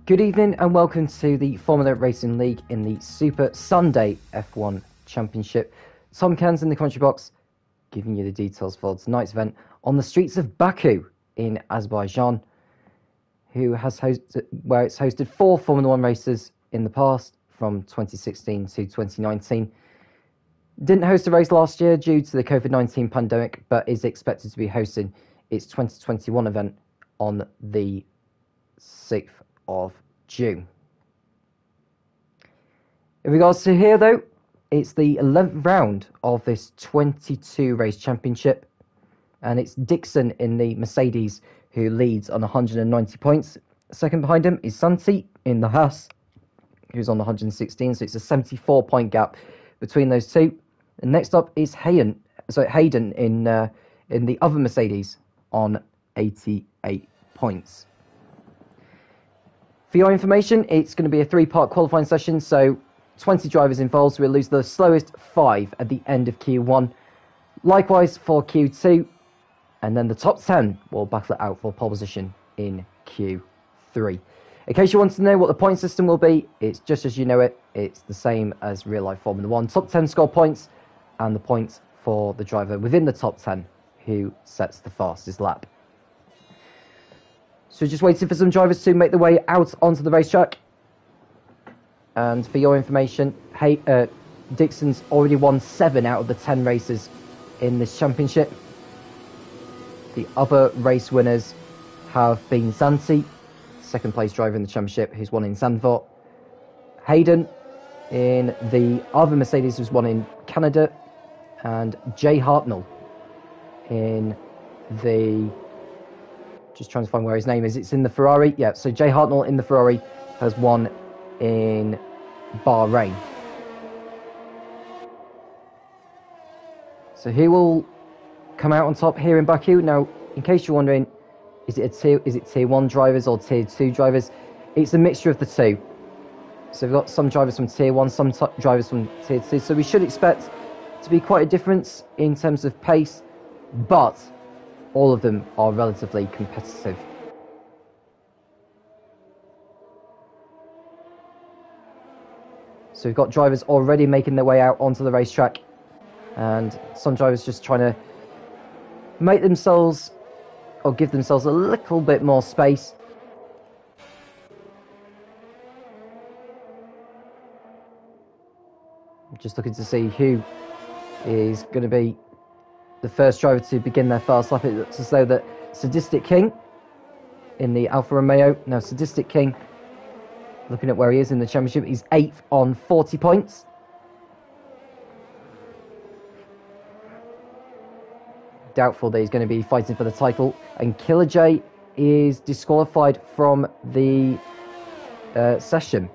Good evening and welcome to the Formula Racing League in the Super Sunday F1 Championship. Tom Cairns in the commentary box, giving you the details for tonight's event on the streets of Baku in Azerbaijan, where it's hosted 4 Formula 1 races in the past from 2016 to 2019. Didn't host a race last year due to the COVID-19 pandemic, but is expected to be hosting its 2021 event on the 6th of June. In regards to here though, it's the 11th round of this 22 race championship, and it's Dixon in the Mercedes who leads on 190 points. Second behind him is Santi in the Haas, who's on 116, so it's a 74 point gap between those two. And next up is Hayden in the other Mercedes on 88 points. For your information, it's going to be a 3-part qualifying session, so 20 drivers involved, so we'll lose the slowest 5 at the end of Q1. Likewise for Q2, and then the top 10 will battle it out for pole position in Q3. In case you want to know what the point system will be, it's just as you know it. It's the same as real-life Formula 1. Top 10 score points, and the points for the driver within the top 10 who sets the fastest lap. So just waiting for some drivers to make their way out onto the racetrack. And for your information, Dixon's already won 7 out of the 10 races in this championship. The other race winners have been Zanti, second place driver in the championship, who's won in Zandvoort. Hayden in the other Mercedes, who's won in Canada. And Jay Hartnell in the... just trying to find where his name is. It's in the Ferrari. Yeah, so Jay Hartnell in the Ferrari has won in Bahrain. So he will come out on top here in Baku. Now, in case you're wondering, is it tier 1 drivers or tier 2 drivers? It's a mixture of the two. So we've got some drivers from tier 1, some drivers from tier 2. So we should expect to be quite a difference in terms of pace, but all of them are relatively competitive. So we've got drivers already making their way out onto the racetrack, and some drivers just trying to make themselves or give themselves a little bit more space. Just looking to see who is going to be the first driver to begin their fast lap. It looks as though that Sadistic King in the Alfa Romeo. Now, Sadistic King, looking at where he is in the championship, he's 8th on 40 points. Doubtful that he's going to be fighting for the title. And Killer J is disqualified from the session,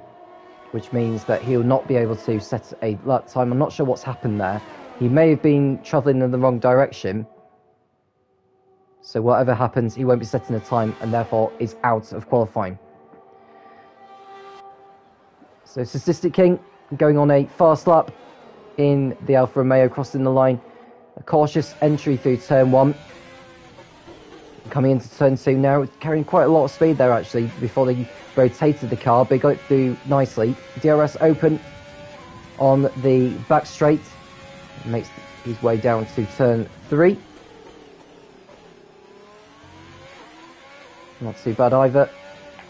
which means that he'll not be able to set a lap time. I'm not sure what's happened there. He may have been travelling in the wrong direction. So whatever happens, he won't be setting a time and therefore is out of qualifying. So Sadistic King going on a fast lap in the Alfa Romeo, crossing the line. A cautious entry through turn 1. Coming into turn 2 now, carrying quite a lot of speed there actually before they rotated the car, but he got it through nicely. DRS open on the back straight. Makes his way down to turn 3. Not too bad either.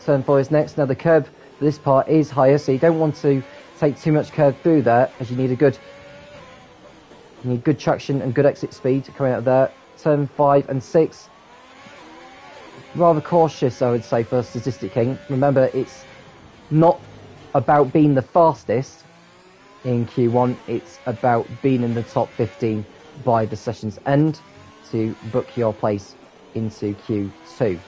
Turn 4 is next. Now the curb for this part is higher, so you don't want to take too much curve through there, as you need good traction and good exit speed coming out of there. Turn 5 and 6. Rather cautious, I would say, for Sadistic King. Remember, it's not about being the fastest in Q1, it's about being in the top 15 by the session's end to book your place into Q2.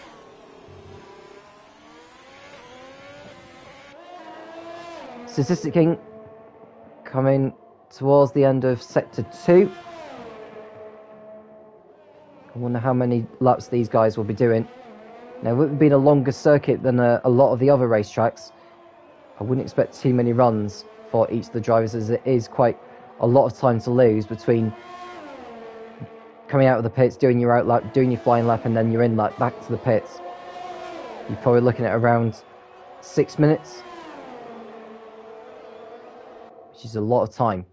Sadistic King coming towards the end of Sector 2. I wonder how many laps these guys will be doing. Now, with it being a longer circuit than a lot of the other racetracks, I wouldn't expect too many runs for each of the drivers, as it is quite a lot of time to lose between coming out of the pits, doing your out lap, doing your flying lap, and then your in lap back to the pits. You're probably looking at around 6 minutes, which is a lot of time.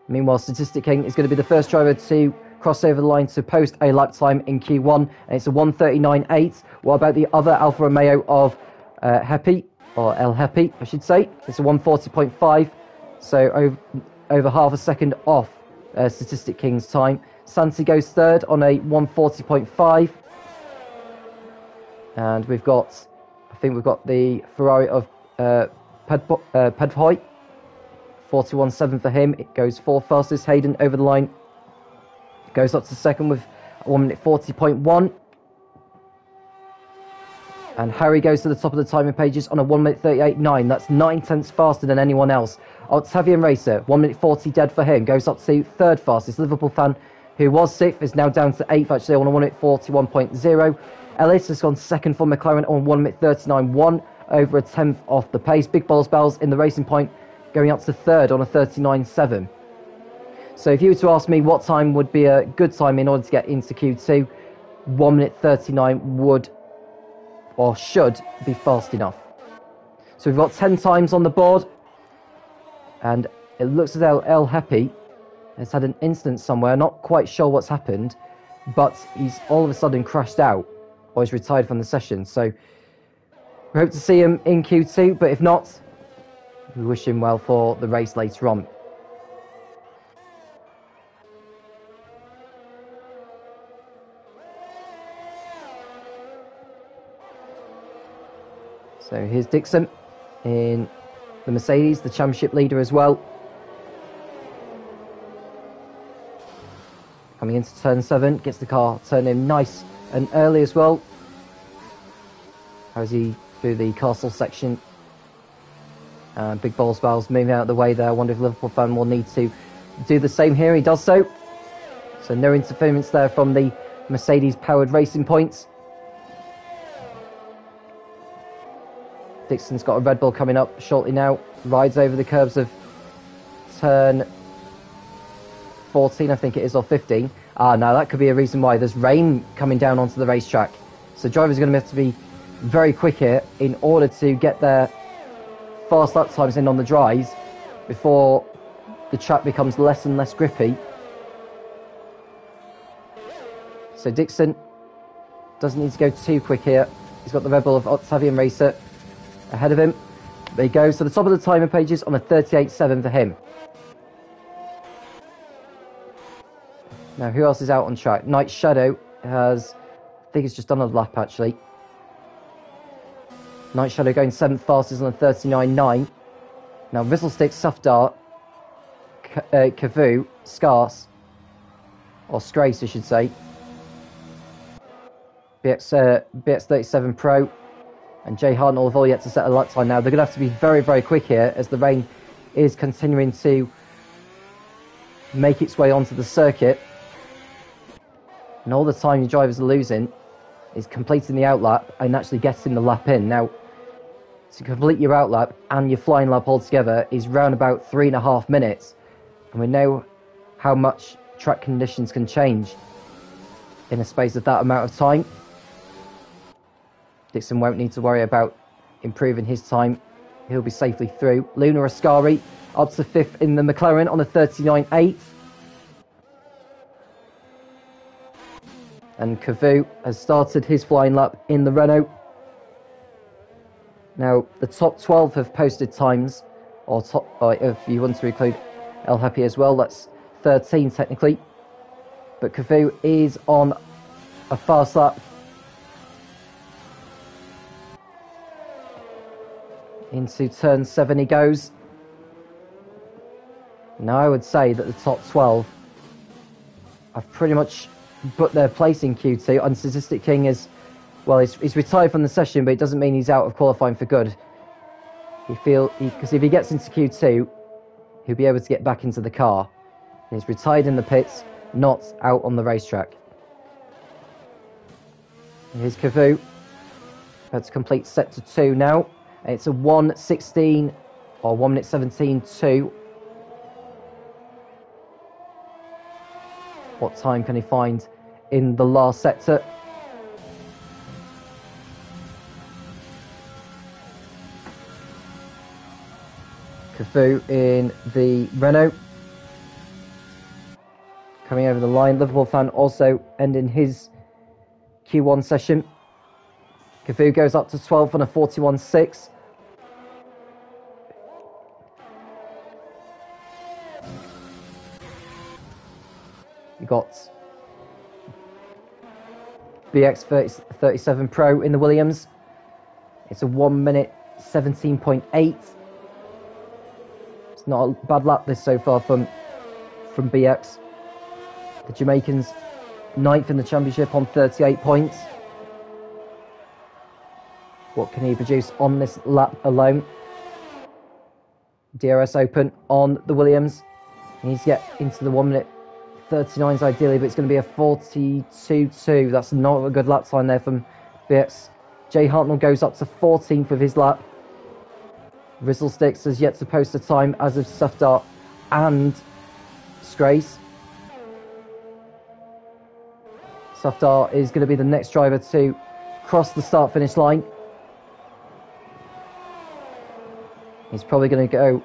Meanwhile, Statistic King is going to be the first driver to cross over the line to post a lap time in Q1, and it's a 1:39.8. What about the other Alfa Romeo of Hepi, or El Hepi, I should say? It's a 1:40.5, so over half a second off Statistic King's time. Santi goes third on a 1:40.5, and I think we've got the Ferrari of Pedhoy, 41.7 for him. It goes fourth fastest. Hayden over the line, goes up to second with 1:40.1. And Harry goes to the top of the timing pages on a 1:38.9. That's 9 tenths faster than anyone else. Octavian Racer, 1:40 dead for him. Goes up to third fastest. Liverpool fan, who was sixth, is now down to eighth actually on a 1:41.0. Ellis has gone second for McLaren on 1:39.1, over a tenth off the pace. Big Balls Bells in the Racing Point going up to third on a 39.7. So if you were to ask me what time would be a good time in order to get into Q2, 1:39 would or should be fast enough. So we've got 10 times on the board, and it looks as though El Hepi has had an incident somewhere. Not quite sure what's happened, but he's all of a sudden crashed out, or he's retired from the session. So we hope to see him in Q2, but if not, we wish him well for the race later on. So here's Dixon in the Mercedes, the championship leader as well. Coming into turn 7, gets the car turning nice and early as well. How's he through the castle section? Big Balls Bells moving out of the way there. I wonder if Liverpool fan will need to do the same here. He does so. So no interference there from the Mercedes powered Racing Points. Dixon's got a Red Bull coming up shortly now. Rides over the curbs of turn 14, I think it is, or 15. Now that could be a reason why. There's rain coming down onto the racetrack. So drivers are going to have to be very quick here in order to get their fast lap times in on the dries before the track becomes less and less grippy. So Dixon doesn't need to go too quick here. He's got the Red Bull of Octavian Racer ahead of him. There he goes to the top of the timing pages on a 38.7 for him. Now who else is out on track? Night Shadow has, I think it's just done a lap actually. Night Shadow going 7th fastest on a 39.9. Now Whistlestick, Safdar, Cavu, Scarce, or Scrace I should say, BX37 Pro and Jay Hartnell have all yet to set a lap time now. They're going to have to be very, very quick here as the rain is continuing to make its way onto the circuit. And all the time your drivers are losing is completing the outlap and actually getting the lap in. Now, to complete your outlap and your flying lap altogether is round about 3.5 minutes. And we know how much track conditions can change in a space of that amount of time. Dixon won't need to worry about improving his time. He'll be safely through. Luna Ascari up to 5th in the McLaren on a 39.8. And Cavu has started his flying lap in the Renault. Now, the top 12 have posted times, or if you want to include El Happy as well, that's 13 technically. But Cavu is on a fast lap. Into turn 7 he goes. Now I would say that the top 12 have pretty much put their place in Q2. And Statistic King is, well, he's retired from the session, but it doesn't mean he's out of qualifying for good. Because if he gets into Q2, he'll be able to get back into the car. He's retired in the pits, not out on the racetrack. Here's Cavu. That's complete set to 2 now. It's a 1:16 or 1:17.2. What time can he find in the last sector? Cafu in the Renault. Coming over the line. Liverpool fan also ending his Q1 session. Cafu goes up to 12th on a 41.6. You got BX 37 Pro in the Williams. It's a 1 minute 17.8. It's not a bad lap this so far from BX. The Jamaicans 9th in the championship on 38 points. What can he produce on this lap alone? DRS Open on the Williams. He needs to get into the 1 minute 39s ideally, but it's going to be a 42.2. That's not a good lap time there from BX. Jay Hartnell goes up to 14th with his lap. Rizzlesticks has yet to post a time, as of Safdar and Scrace. Safdar is going to be the next driver to cross the start-finish line. He's probably going to go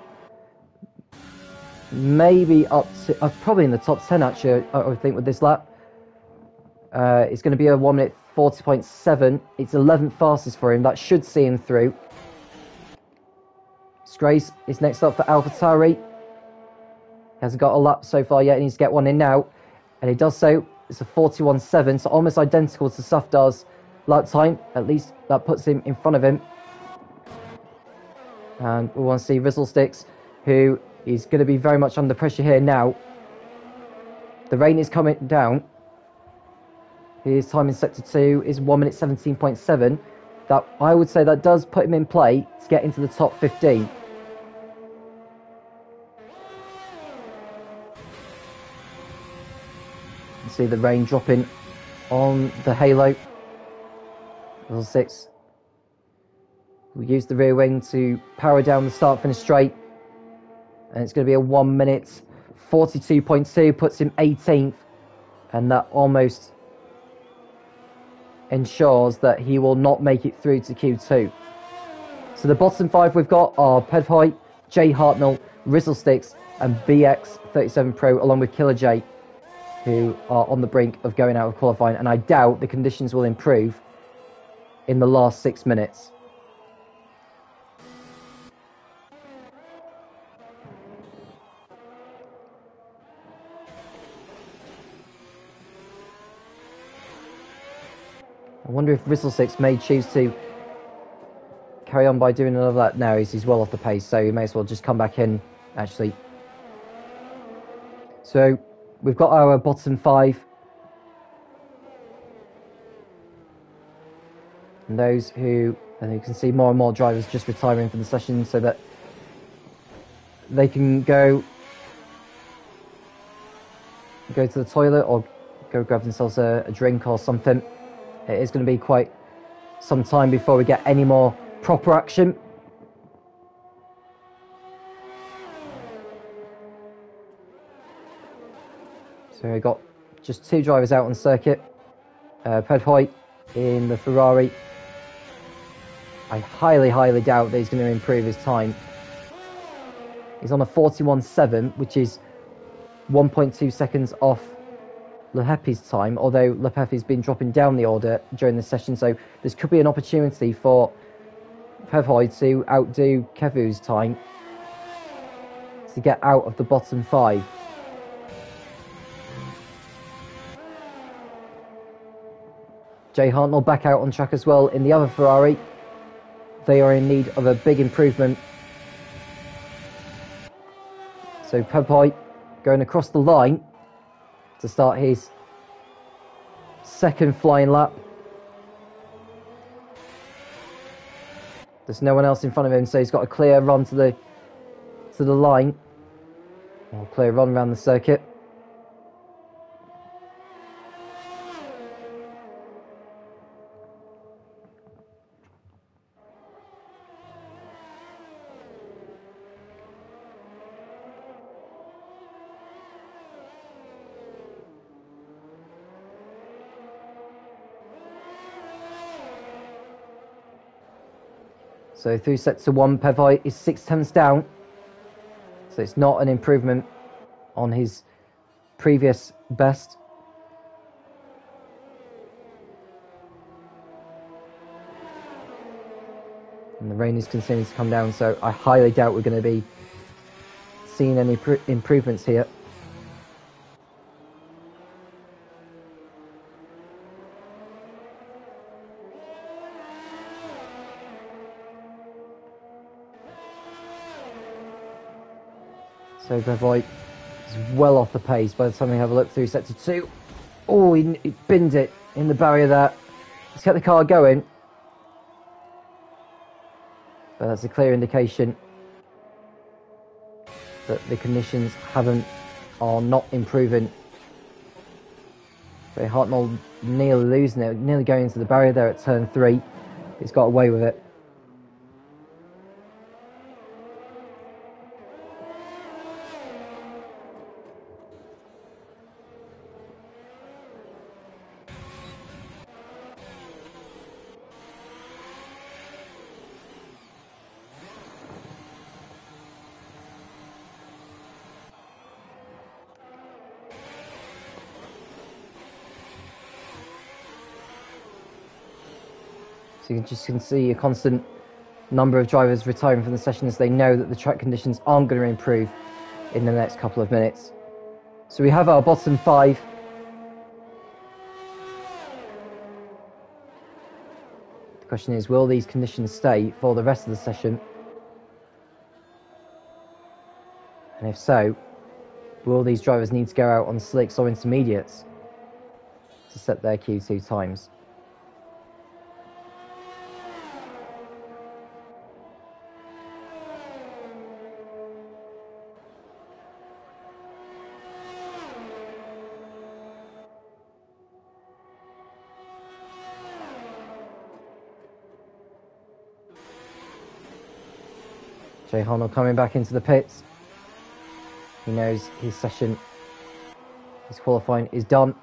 maybe up to, probably in the top 10 actually, I would think, with this lap. It's going to be a 1 minute 40.7. It's 11th fastest for him. That should see him through. Scrace is next up for AlphaTauri. He hasn't got a lap so far yet. He needs to get one in now. And he does so. It's a 41.7, so almost identical to Safdar's lap time. At least that puts him in front of him. And we want to see Rizzlesticks, who is going to be very much under pressure here now. The rain is coming down. His time in Sector 2 is 1 minute 17.7. That, I would say, that does put him in play to get into the top 15. You see the rain dropping on the halo. Level 6. We use the rear wing to power down the start-finish straight. And it's going to be a 1 minute 42.2, puts him 18th. And that almost ensures that he will not make it through to Q2. So the bottom 5 we've got are Pedhoy, Jay Hartnell, Rizzlesticks, and BX 37 Pro, along with Killer J, who are on the brink of going out of qualifying. And I doubt the conditions will improve in the last 6 minutes. I wonder if Rizzlesticks may choose to carry on by doing another lap. No, he's well off the pace, so he may as well just come back in, actually. So we've got our bottom 5. And those who, and you can see more and more drivers just retiring from the session so that they can go to the toilet or go grab themselves a drink or something. It is going to be quite some time before we get any more proper action. So we've got just 2 drivers out on circuit. Pedhoy in the Ferrari. I highly, highly doubt that he's going to improve his time. He's on a 41.7, which is 1.2 seconds off Lehepi's time, although Lehepi's been dropping down the order during the session, so this could be an opportunity for Pedhoy to outdo Kevu's time to get out of the bottom 5. Jay Hartnell back out on track as well in the other Ferrari. They are in need of a big improvement. So Pedhoy going across the line to start his second flying lap. There's no one else in front of him, so he's got a clear run to the line. Or clear run around the circuit. So through sector 1, Pedhoy is 6 tenths down. So it's not an improvement on his previous best. And the rain is continuing to come down, so I highly doubt we're going to be seeing any improvements here. So Bevoy is well off the pace by the time we have a look through sector 2. Oh, he binned it in the barrier there. He's kept the car going. But that's a clear indication that the conditions are not improving. So Hartnell nearly losing it, nearly going into the barrier there at turn 3. He's got away with it. So you can see a constant number of drivers retiring from the session as they know that the track conditions aren't going to improve in the next couple of minutes. So we have our bottom 5. The question is, will these conditions stay for the rest of the session? And if so, will these drivers need to go out on slicks or intermediates to set their Q2 times? Jay Hartnell coming back into the pits. He knows his session, his qualifying is done.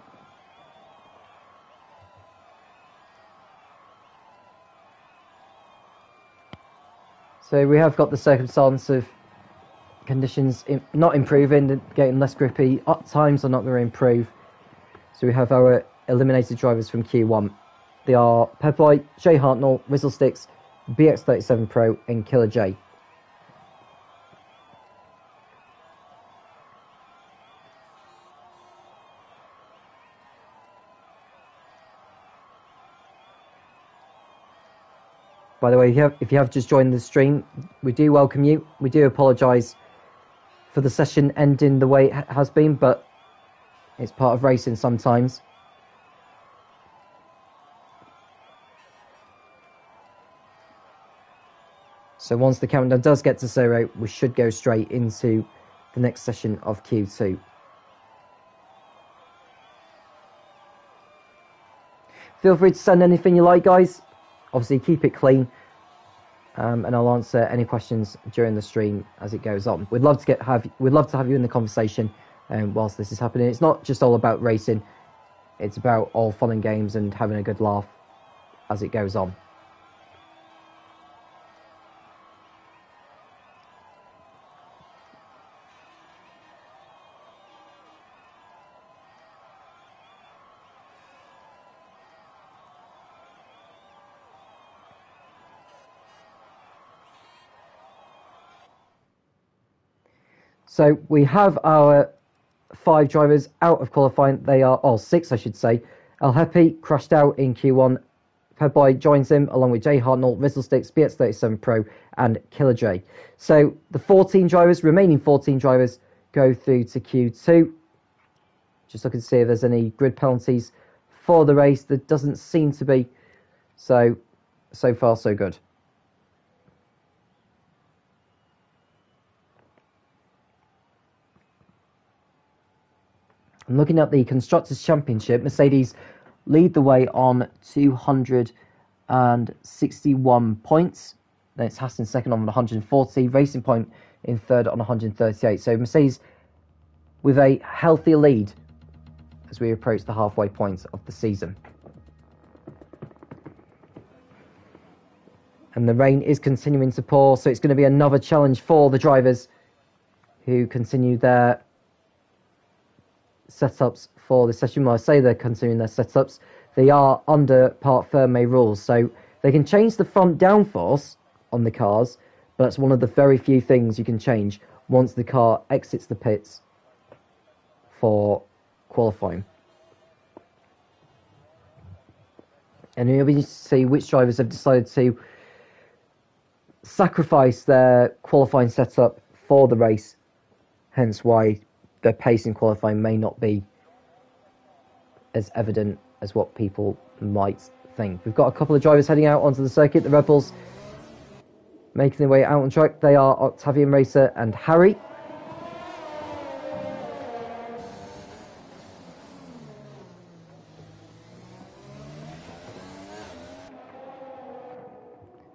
So we have got the circumstance of conditions not improving, getting less grippy. Times are not going to improve. So we have our eliminated drivers from Q1. They are Pepboy, Jay Hartnell, Whistlesticks, BX37 Pro and Killer J. By the way, if you have just joined the stream, we do welcome you. We do apologise for the session ending the way it has been, but it's part of racing sometimes. So once the countdown does get to 0, we should go straight into the next session of Q2. Feel free to send anything you like, guys. Obviously, keep it clean, and I'll answer any questions during the stream as it goes on. We'd love to have you in the conversation whilst this is happening. It's not just all about racing; it's about all fun and games and having a good laugh as it goes on. So we have our 5 drivers out of qualifying. They are, 6 I should say. El Hepi crashed out in Q1. Pepboy joins him along with Jay Hartnell, Rizzlesticks, BX37 Pro and Killer J. So the remaining 14 drivers go through to Q2. Just looking to see if there's any grid penalties for the race. There doesn't seem to be. So far so good. And looking at the Constructors' Championship, Mercedes lead the way on 261 points. Then it's Haas in second on 140, Racing Point in third on 138. So Mercedes with a healthy lead as we approach the halfway point of the season. And the rain is continuing to pour, so it's going to be another challenge for the drivers who continue their setups for the session. Well, I say they're continuing their setups. They are under Part Ferme rules, so they can change the front downforce on the cars, but that's one of the very few things you can change once the car exits the pits for qualifying. And you'll be interested to see which drivers have decided to sacrifice their qualifying setup for the race, hence why their pace in qualifying may not be as evident as what people might think. We've got a couple of drivers heading out onto the circuit. The Red Bulls making their way out on track. They are Octavian Racer and Harry.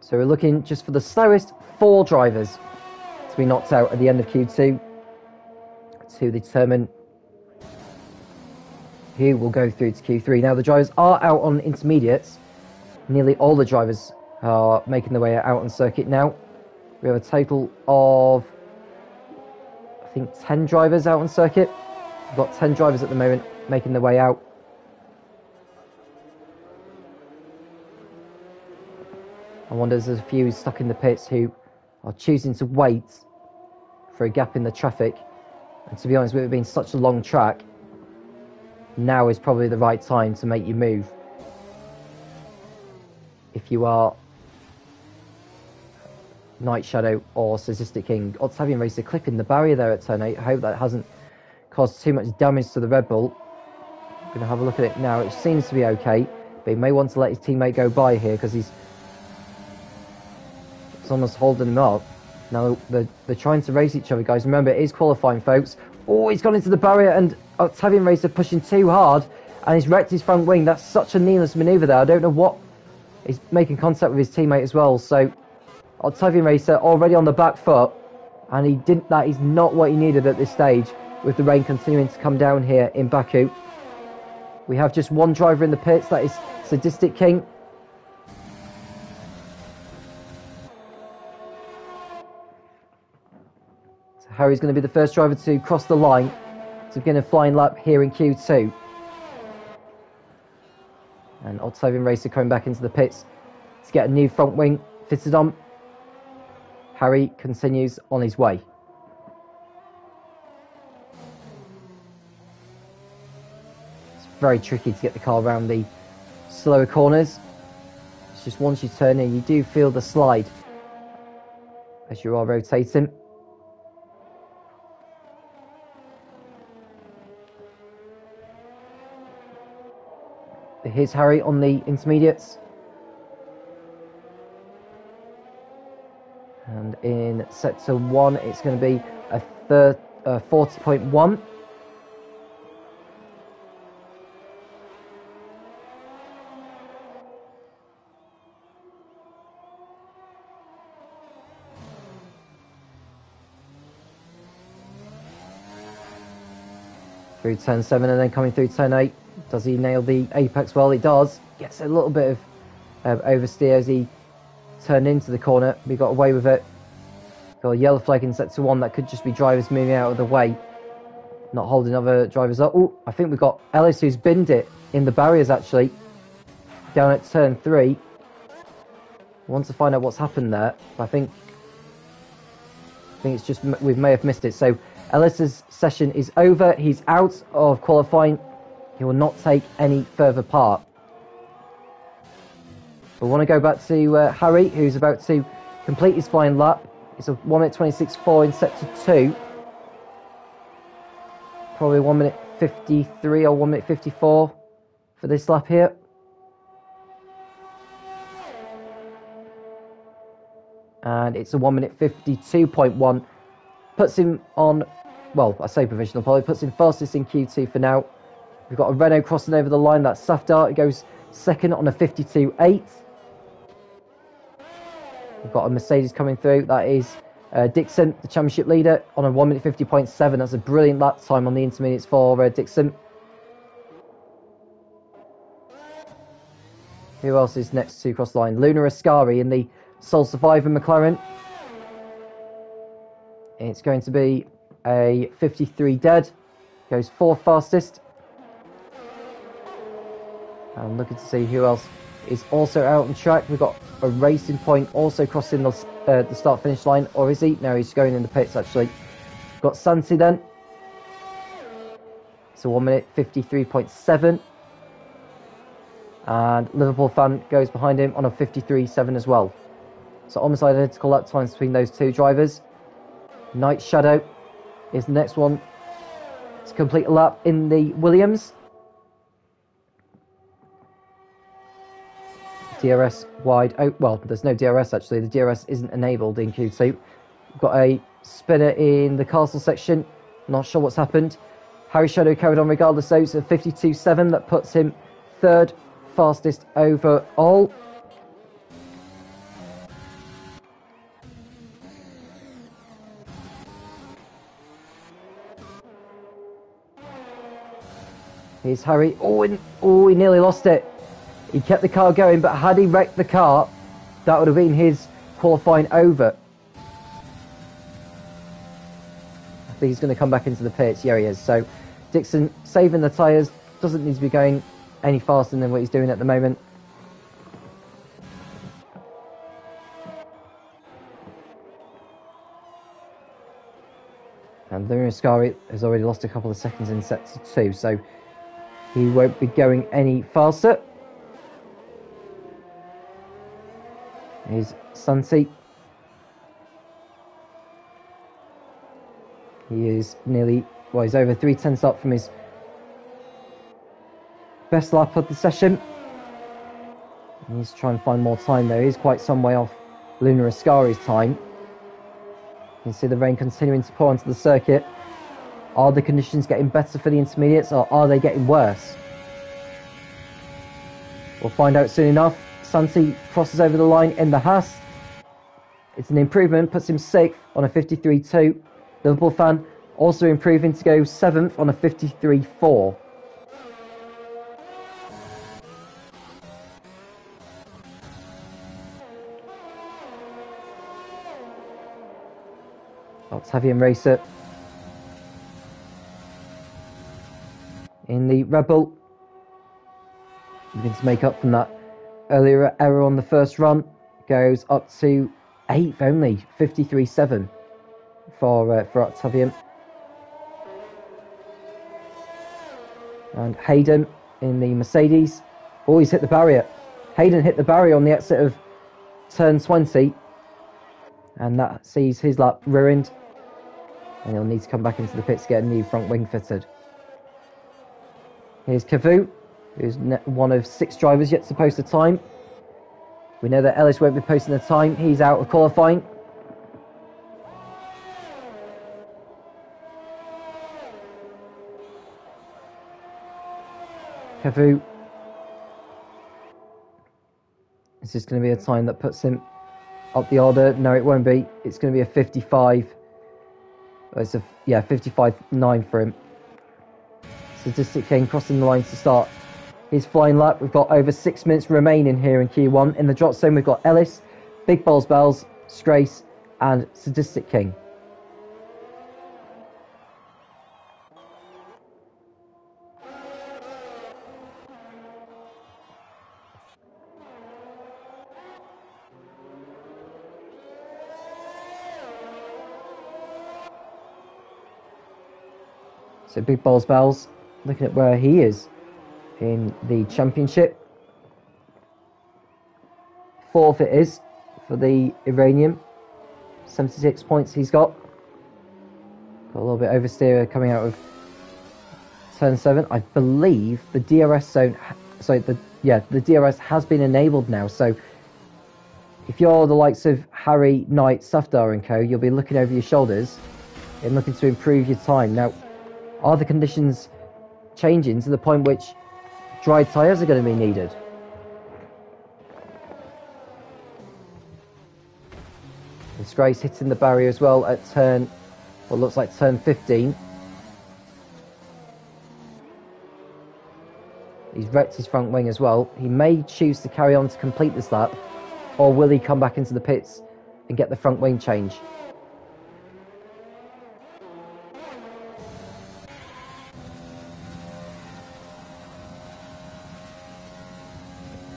So we're looking just for the slowest 4 drivers to be knocked out at the end of Q2 to determine who will go through to Q3. Now the drivers are out on intermediates. Nearly all the drivers are making their way out on circuit now. We have a total of, I think, 10 drivers out on circuit. We've got 10 drivers at the moment making their way out. I wonder if there's a few stuck in the pits who are choosing to wait for a gap in the traffic. And to be honest, with it being such a long track, now is probably the right time to make your move. If you are Night Shadow or Sadistic King. Octavian Racer clipping the barrier there at turn 8. I hope that hasn't caused too much damage to the Red Bull. I'm going to have a look at it now. It seems to be okay, but he may want to let his teammate go by here because it's almost holding him up. Now they're trying to race each other, guys. Remember, it is qualifying, folks. Oh, he's gone into the barrier, and Octavian Racer pushing too hard, and he's wrecked his front wing. That's such a needless manoeuvre there. I don't know what... He's making contact with his teammate as well, so Octavian Racer already on the back foot, and he didn't. That is not what he needed at this stage, with the rain continuing to come down here in Baku. We have just one driver in the pits, that is Sadistic King. So Harry's going to be the first driver to cross the line to begin a flying lap here in Q2. And Octavian Racer coming back into the pits to get a new front wing fitted on. Harry continues on his way. It's very tricky to get the car around the slower corners. It's just once you turn in, you do feel the slide as you are rotating. Here's Harry on the intermediates. And in sector 1, it's going to be a 40.1. Through turn 7 and then coming through turn 8. Does he nail the apex? Well, he does. Gets a little bit of oversteer as he turned into the corner. We got away with it. Got a yellow flag in sector 1. That could just be drivers moving out of the way, not holding other drivers up. Oh, I think we've got Ellis who's binned it in the barriers actually, down at turn 3. I want to find out what's happened there. I think it's just we may have missed it. So Ellis's session is over. He's out of qualifying. He will not take any further part. We want to go back to Harry, who's about to complete his flying lap. It's a 1 minute 26.4 in sector 2. Probably 1 minute 53 or 1 minute 54 for this lap here. And it's a 1 minute 52.1. Puts him on, well, I say provisional pole. It puts him fastest in Q2 for now. We've got a Renault crossing over the line. That's Safdar. It goes second on a 52.8. We've got a Mercedes coming through. That is Dixon, the championship leader, on a 1 minute 50.7. That's a brilliant lap time on the intermediates for Dixon. Who else is next to cross the line? Luna Ascari in the sole survivor McLaren. It's going to be a 53 dead. Goes 4th fastest. And looking to see who else is also out on track. We've got a Racing Point also crossing the start-finish line. Or is he? No, he's going in the pits, actually. We've got Santi then. So 1 minute 53.7. And Liverpool fan goes behind him on a 53.7 as well. So almost identical lap times between those two drivers. Night Shadow is the next one to complete a lap in the Williams. DRS wide. Oh, well, there's no DRS actually. The DRS isn't enabled in Q2. We've got a spinner in the castle section. Not sure what's happened. Harry Shadow carried on regardless, though. It's a 52.7 that puts him 3rd fastest overall. Here's Harry. Oh, he nearly lost it. He kept the car going, but had he wrecked the car, that would have been his qualifying over. I think he's going to come back into the pits. Yeah, he is. So Dixon saving the tyres. Doesn't need to be going any faster than what he's doing at the moment. And Ascari has already lost a couple of seconds in sector 2, so he won't be going any faster. Here's Santi. He is nearly, well, he's over 3/10 up from his best lap of the session. He needs to try and find more time there. He's quite some way off Lunar Ascari's time. You can see the rain continuing to pour onto the circuit. Are the conditions getting better for the intermediates, or are they getting worse? We'll find out soon enough. Santi crosses over the line in the Haas. It's an improvement, puts him 6th on a 53.2. Liverpool fan also improving to go 7th on a 53.4. Octavian Racer in the Red Bull, looking to make up from that earlier error on the first run. Goes up to 8th only, 53.7 for Octavian. And Hayden in the Mercedes. Oh, he's hit the barrier. Hayden hit the barrier on the exit of turn 20, and that sees his lap ruined, and he'll need to come back into the pits to get a new front wing fitted. Here's Cavu, who's one of 6 drivers yet to post a time. We know that Ellis won't be posting a time. He's out of qualifying. Cavu. This is going to be a time that puts him up the order. No, it won't be. It's going to be a 55. It's a 55.9 for him. Statistic King crossing the lines to start his flying lap. We've got over 6 minutes remaining here in Q1. In the drop zone, we've got Ellis, Big Balls Bells, Strace, and Statistic King. So Big Balls Bells, looking at where he is in the championship. 4th it is for the Iranian. 76 points he's got. Got a little bit oversteer coming out of turn 7. I believe the DRS zone, the DRS has been enabled now. So if you're the likes of Harry, Knight, Safdar and co, you'll be looking over your shoulders and looking to improve your time. Now, are the conditions changing to the point which dry tyres are going to be needed? Disgrace hitting the barrier as well at turn, what looks like turn 15. He's wrecked his front wing as well. He may choose to carry on to complete this lap, or will he come back into the pits and get the front wing change?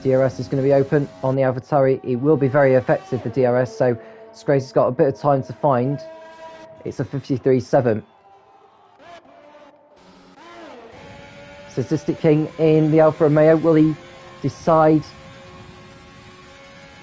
DRS is going to be open on the AlphaTauri. It will be very effective, the DRS, so Scrace has got a bit of time to find. It's a 53.7. Statistic King in the Alfa Romeo. Will he decide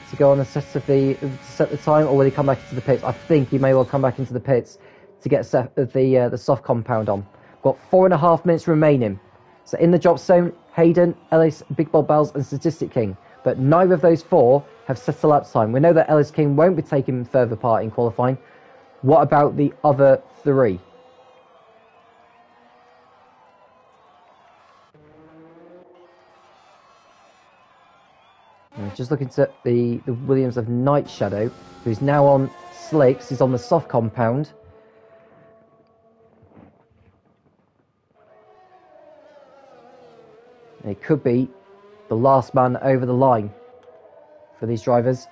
to go on the set the time, or will he come back into the pits? I think he may well come back into the pits to get set of the soft compound on. Got 4.5 minutes remaining. So in the drop zone, Hayden, Ellis, Big Bob Bells and Statistic King. But neither of those four have set a lap time. We know that Ellis King won't be taking further part in qualifying. What about the other three? And just looking at the Williams of Night Shadow, who's now on slicks. He's on the soft compound. It could be the last man over the line for these drivers.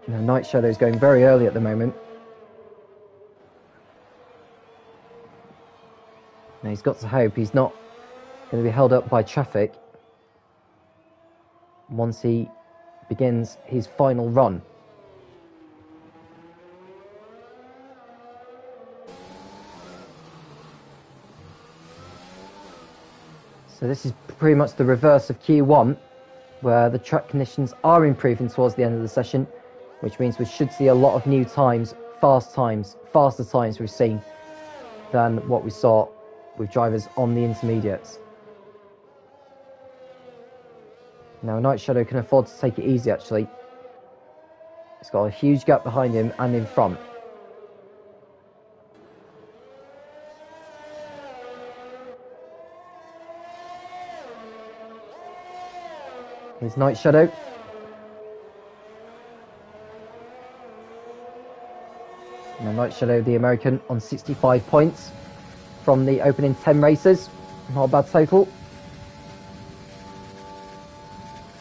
Now, Night Shadow is going very early at the moment. Now, he's got to hope he's not going to be held up by traffic once he begins his final run. So this is pretty much the reverse of Q1, where the track conditions are improving towards the end of the session, which means we should see a lot of new times, faster times we've seen than what we saw with drivers on the intermediates. Now, Night Shadow can afford to take it easy, actually. He's got a huge gap behind him and in front. Here's Night Shadow. Now, Night Shadow, the American, on 65 points from the opening 10 races. Not a bad total.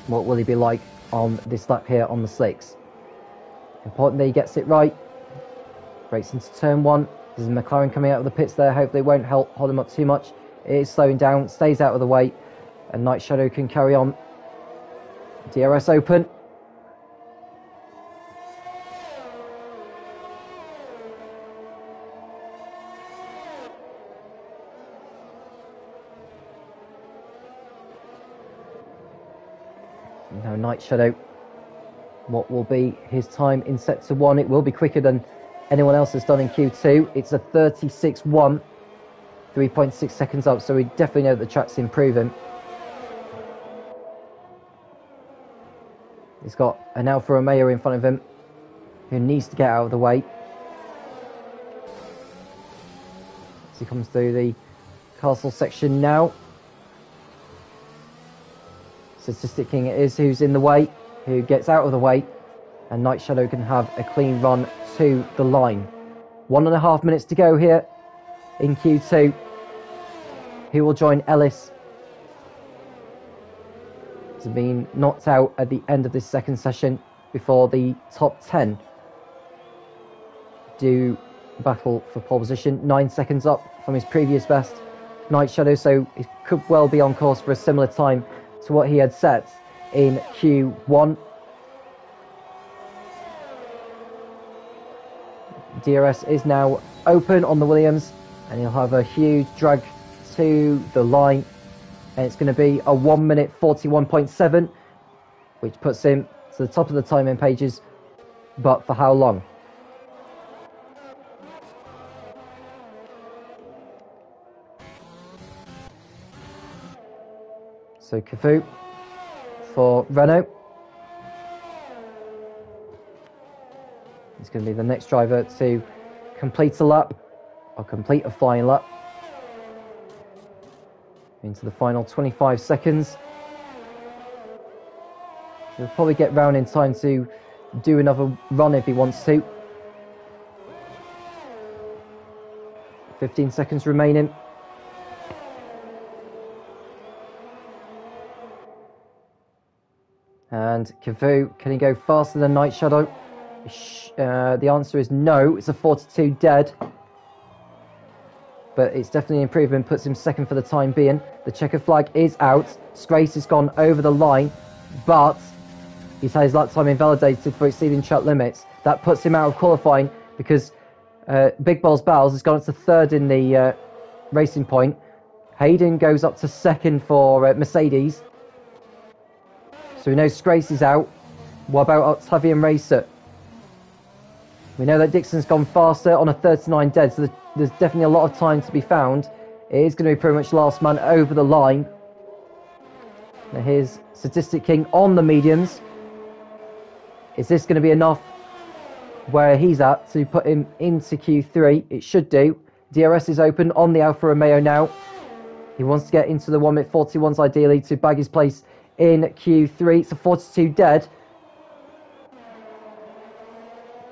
What will he be like on this lap here on the slicks? Important that he gets it right. Breaks into turn one. There's a McLaren coming out of the pits there. Hopefully it won't hold him up too much. It is slowing down, stays out of the way, and Night Shadow can carry on. DRS open. Now Night Shadow, what will be his time in sector 1? It will be quicker than anyone else has done in Q2. It's a 36.1, 3.6 seconds up, so we definitely know that the track's improving. He's got an Alfa Romeo in front of him who needs to get out of the way as he comes through the castle section now. Statistic King it is who's in the way, who gets out of the way, and Night Shadow can have a clean run to the line. 1.5 minutes to go here in Q2. Who will join Ellis to being knocked out at the end of this second session before the top 10 do battle for pole position? 9 seconds up from his previous best, Night Shadow, so it could well be on course for a similar time to what he had set in Q1. DRS is now open on the Williams, and he'll have a huge drag to the line, and it's going to be a 1 minute 41.7, which puts him to the top of the timing pages, but for how long? So Cafu for Renault. He's going to be the next driver to complete a lap, or complete a flying lap, into the final 25 seconds. He'll probably get round in time to do another run if he wants to. 15 seconds remaining. And Cavu, can he go faster than Night Shadow? The answer is no. It's a 42 dead. but it's definitely an improvement, puts him second for the time being. The checkered flag is out. Scrace has gone over the line, but he's had his lap time invalidated for exceeding track limits. That puts him out of qualifying because Big Balls Bowles has gone up to third in the racing point. Hayden goes up to second for Mercedes. So we know Scrace is out. What about Octavian Racer? We know that Dixon's gone faster on a 39 dead, so there's definitely a lot of time to be found. It is going to be pretty much last man over the line. Now here's Statistic King on the mediums. Is this going to be enough where he's at to put him into Q3? It should do. DRS is open on the Alfa Romeo now. He wants to get into the 1-minute 41s ideally to bag his place in Q3. It's a 42 dead.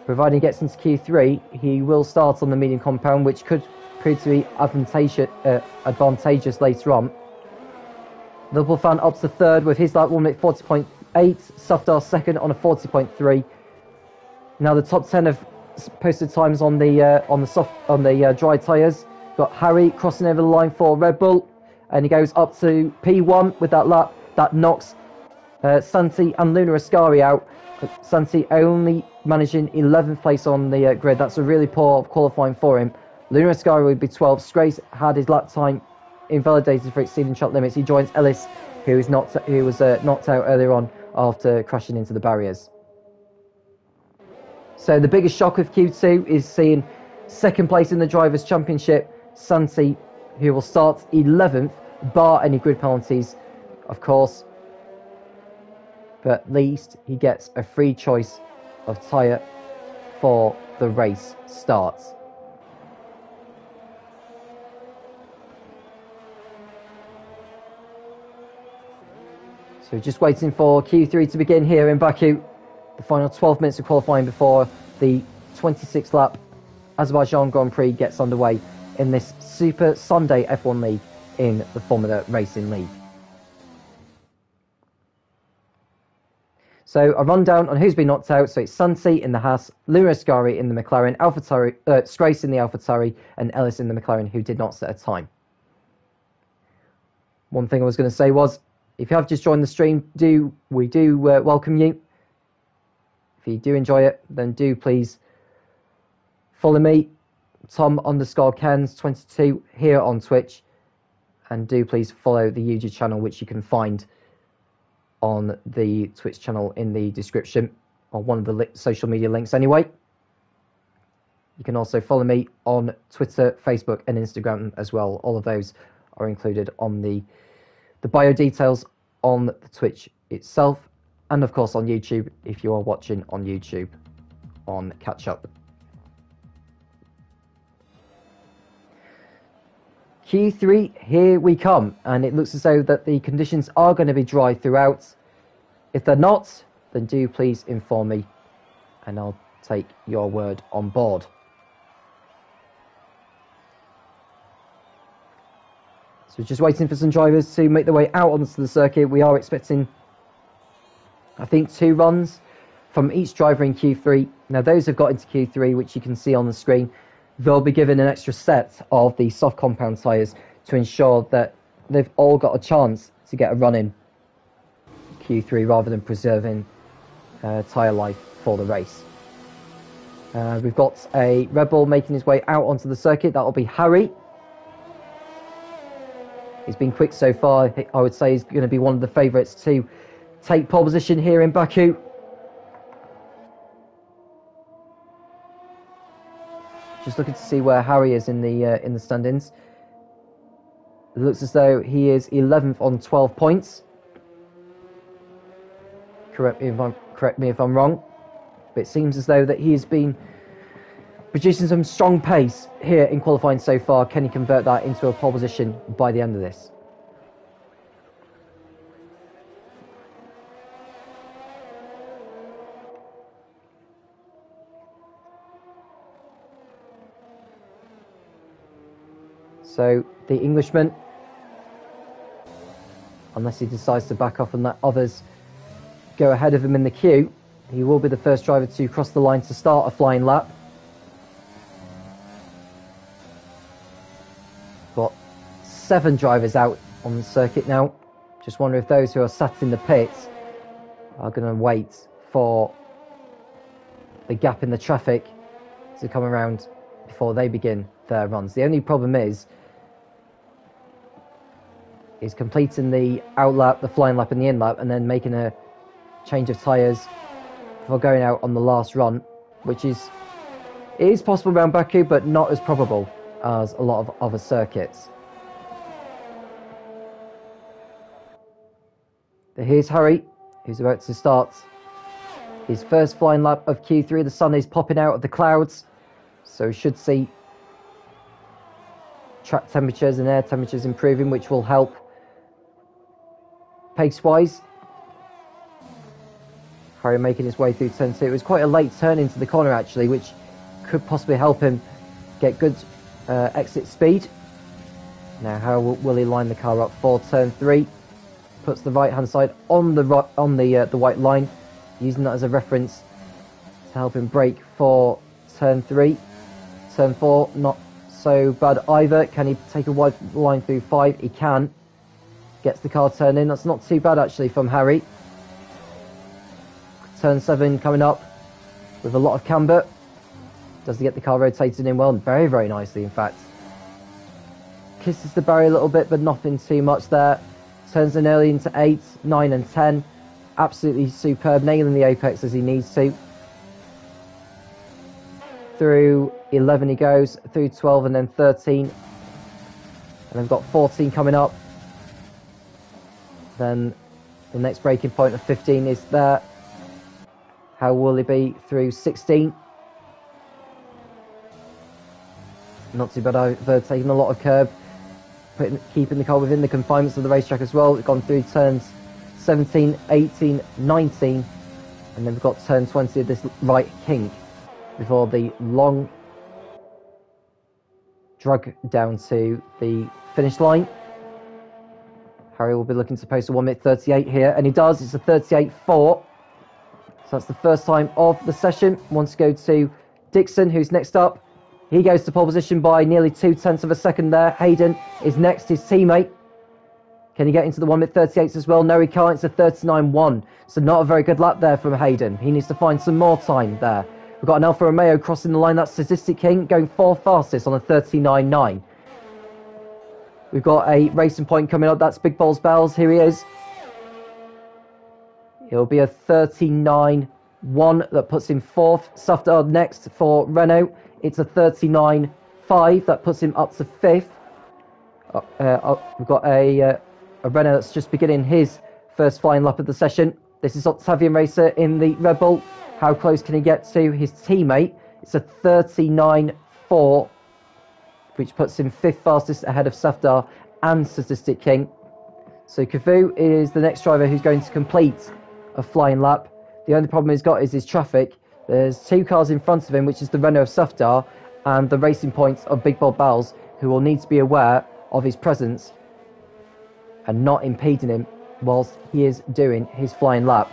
Providing he gets into Q3, he will start on the medium compound, which could prove to be advantageous later on. Liverpool fan up to third with his lap 1-minute 40.8. Safdar second on a 40.3. Now the top 10 have posted times on the dry tyres. Got Harry crossing over the line for Red Bull, and he goes up to P1 with that lap. That knocks Santi and Luna Ascari out. Santi only managing 11th place on the grid. That's a really poor qualifying for him. Luna Ascari would be 12th. Scrace had his lap time invalidated for exceeding track limits. He joins Ellis, who was knocked out earlier on after crashing into the barriers. So the biggest shock of Q2 is seeing second place in the Drivers' Championship, Santi, who will start 11th, bar any grid penalties, of course. But at least he gets a free choice of tyre for the race starts. So just waiting for Q3 to begin here in Baku. The final 12 minutes of qualifying before the 26th lap Azerbaijan Grand Prix gets underway in this Super Sunday F1 League in the Formula Racing League. So a rundown on who's been knocked out. So it's Santi in the Haas, Luna Ascari in the McLaren, Scrace in the AlphaTauri, and Ellis in the McLaren, who did not set a time. One thing I was going to say was, if you have just joined the stream, we do welcome you. If you do enjoy it, then do please follow me, Tom_Cairns22 here on Twitch, and do please follow the YouTube channel, which you can find on the Twitch channel in the description, or one of the social media links anyway. You can also follow me on Twitter, Facebook and Instagram as well. All of those are included on the bio details on the Twitch itself, and of course on YouTube if you are watching on YouTube on Catch Up. Q3, here we come, and it looks as though that the conditions are going to be dry throughout. If they're not, then do please inform me, and I'll take your word on board. So just waiting for some drivers to make their way out onto the circuit. We are expecting, I think, 2 runs from each driver in Q3. Now those have got into Q3, which you can see on the screen, they'll be given an extra set of the soft compound tyres to ensure that they've all got a chance to get a run in Q3 rather than preserving tyre life for the race. We've got a Red Bull making his way out onto the circuit. That'll be Harry. He's been quick so far. I would say he's going to be one of the favourites to take pole position here in Baku. Just looking to see where Harry is in the standings. It looks as though he is 11th on 12 points. Correct me if I'm wrong. But it seems as though that he has been producing some strong pace here in qualifying so far. Can he convert that into a pole position by the end of this? So the Englishman, unless he decides to back off and let others go ahead of him in the queue, he will be the first driver to cross the line to start a flying lap. 7 drivers out on the circuit now. Just wonder if those who are sat in the pits are going to wait for the gap in the traffic to come around before they begin their runs. The only problem is completing the out lap, the flying lap and the in lap, and then making a change of tyres before going out on the last run, which is possible around Baku, but not as probable as a lot of other circuits. But here's Harry, who's about to start his first flying lap of Q3. The sun is popping out of the clouds, so we should see track temperatures and air temperatures improving, which will help pace-wise. Harry making his way through turn 2. It was quite a late turn into the corner, actually, which could possibly help him get good exit speed. Now, how will he line the car up for turn 3? Puts the right-hand side on the white line, using that as a reference to help him brake for turn 3. Turn 4, not so bad either. Can he take a wide line through 5? He can. Gets the car turned in. That's not too bad, actually, from Harry. Turn 7 coming up with a lot of camber. Does he get the car rotated in well? Very, very nicely, in fact. Kisses the barrier a little bit, but nothing too much there. Turns in early into 8, 9 and 10. Absolutely superb, nailing the apex as he needs to. Through 11 he goes, through 12 and then 13. And then got 14 coming up. Then the next breaking point of 15 is there. How will he be through 16? Not too bad either, taking a lot of curb. Keeping the car within the confinements of the racetrack as well. We've gone through turns 17, 18, 19, and then we've got turn 20 of this right kink before the long drag down to the finish line. Harry will be looking to post a 1 minute 38 here, and he does. It's a 38.4. So that's the first time of the session. Want to go to Dixon, who's next up. He goes to pole position by nearly 0.2 of a second there. Hayden is next, his teammate. Can he get into the 1 minute 38s as well? No, he can't. It's a 39.1. So not a very good lap there from Hayden. He needs to find some more time there. We've got an Alfa Romeo crossing the line. That's Statistic King going 4th fastest on a 39.9. We've got a racing point coming up. That's Big Balls Bells. Here he is. It'll be a 39.1 that puts him 4th. Safdar next for Renault. It's a 39.5 that puts him up to 5th. We've got a Renault that's just beginning his first flying lap of the session. This is Octavian Racer in the Red Bull. How close can he get to his teammate? It's a 39.4, which puts him 5th fastest ahead of Safdar and Statistic King. So Cavu is the next driver who's going to complete a flying lap. The only problem he's got is his traffic. There's 2 cars in front of him, which is the Renault of Safdar and the Racing Points of Big Bob Bells, who will need to be aware of his presence and not impeding him whilst he is doing his flying lap.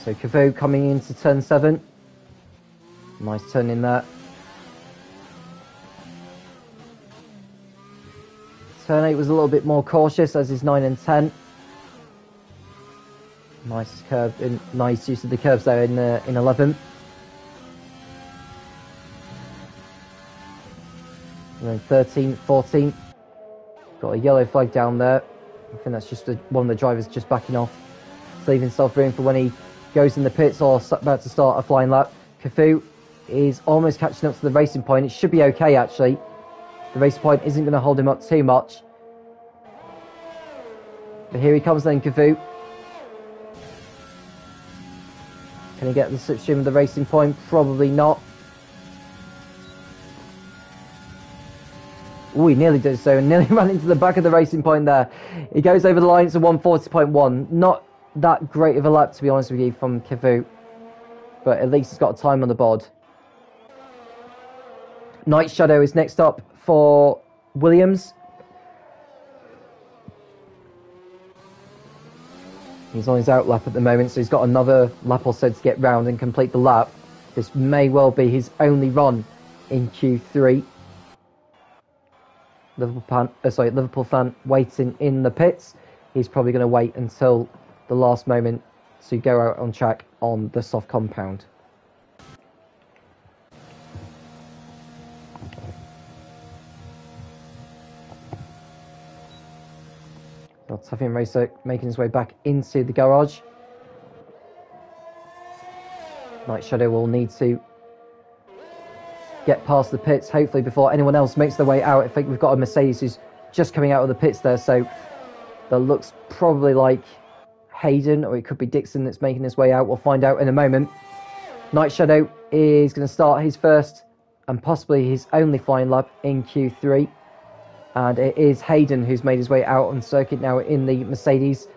So Cavu coming into turn 7. Nice turn in there. Turn 8 was a little bit more cautious, as is 9 and 10. Nice curve, nice use of the curves there in 11. And then 13, 14. Got a yellow flag down there. I think that's just one of the drivers just backing off, leaving himself room for when he goes in the pits or about to start a flying lap. Cafu is almost catching up to the Racing Point. It should be okay, actually. The Racing Point isn't going to hold him up too much. But here he comes then, Cafu. Can he get the slipstream of the Racing Point? Probably not. Oh, he nearly did so, and nearly ran into the back of the Racing Point there. He goes over the line to 140.1. Not that great of a lap, to be honest with you, from Cafu. But at least he's got a time on the board. Night Shadow is next up for Williams. He's on his out lap at the moment, so he's got another lap or so to get round and complete the lap. This may well be his only run in Q3. Liverpool fan waiting in the pits. He's probably going to wait until the last moment to go out on track on the soft compound. Octavian Racer making his way back into the garage. Night Shadow will need to get past the pits, hopefully, before anyone else makes their way out. I think we've got a Mercedes who's just coming out of the pits there, so that looks probably like Hayden, or it could be Dixon that's making his way out. We'll find out in a moment. Night Shadow is going to start his first and possibly his only flying lap in Q3. And it is Hayden who's made his way out on circuit now in the Mercedes.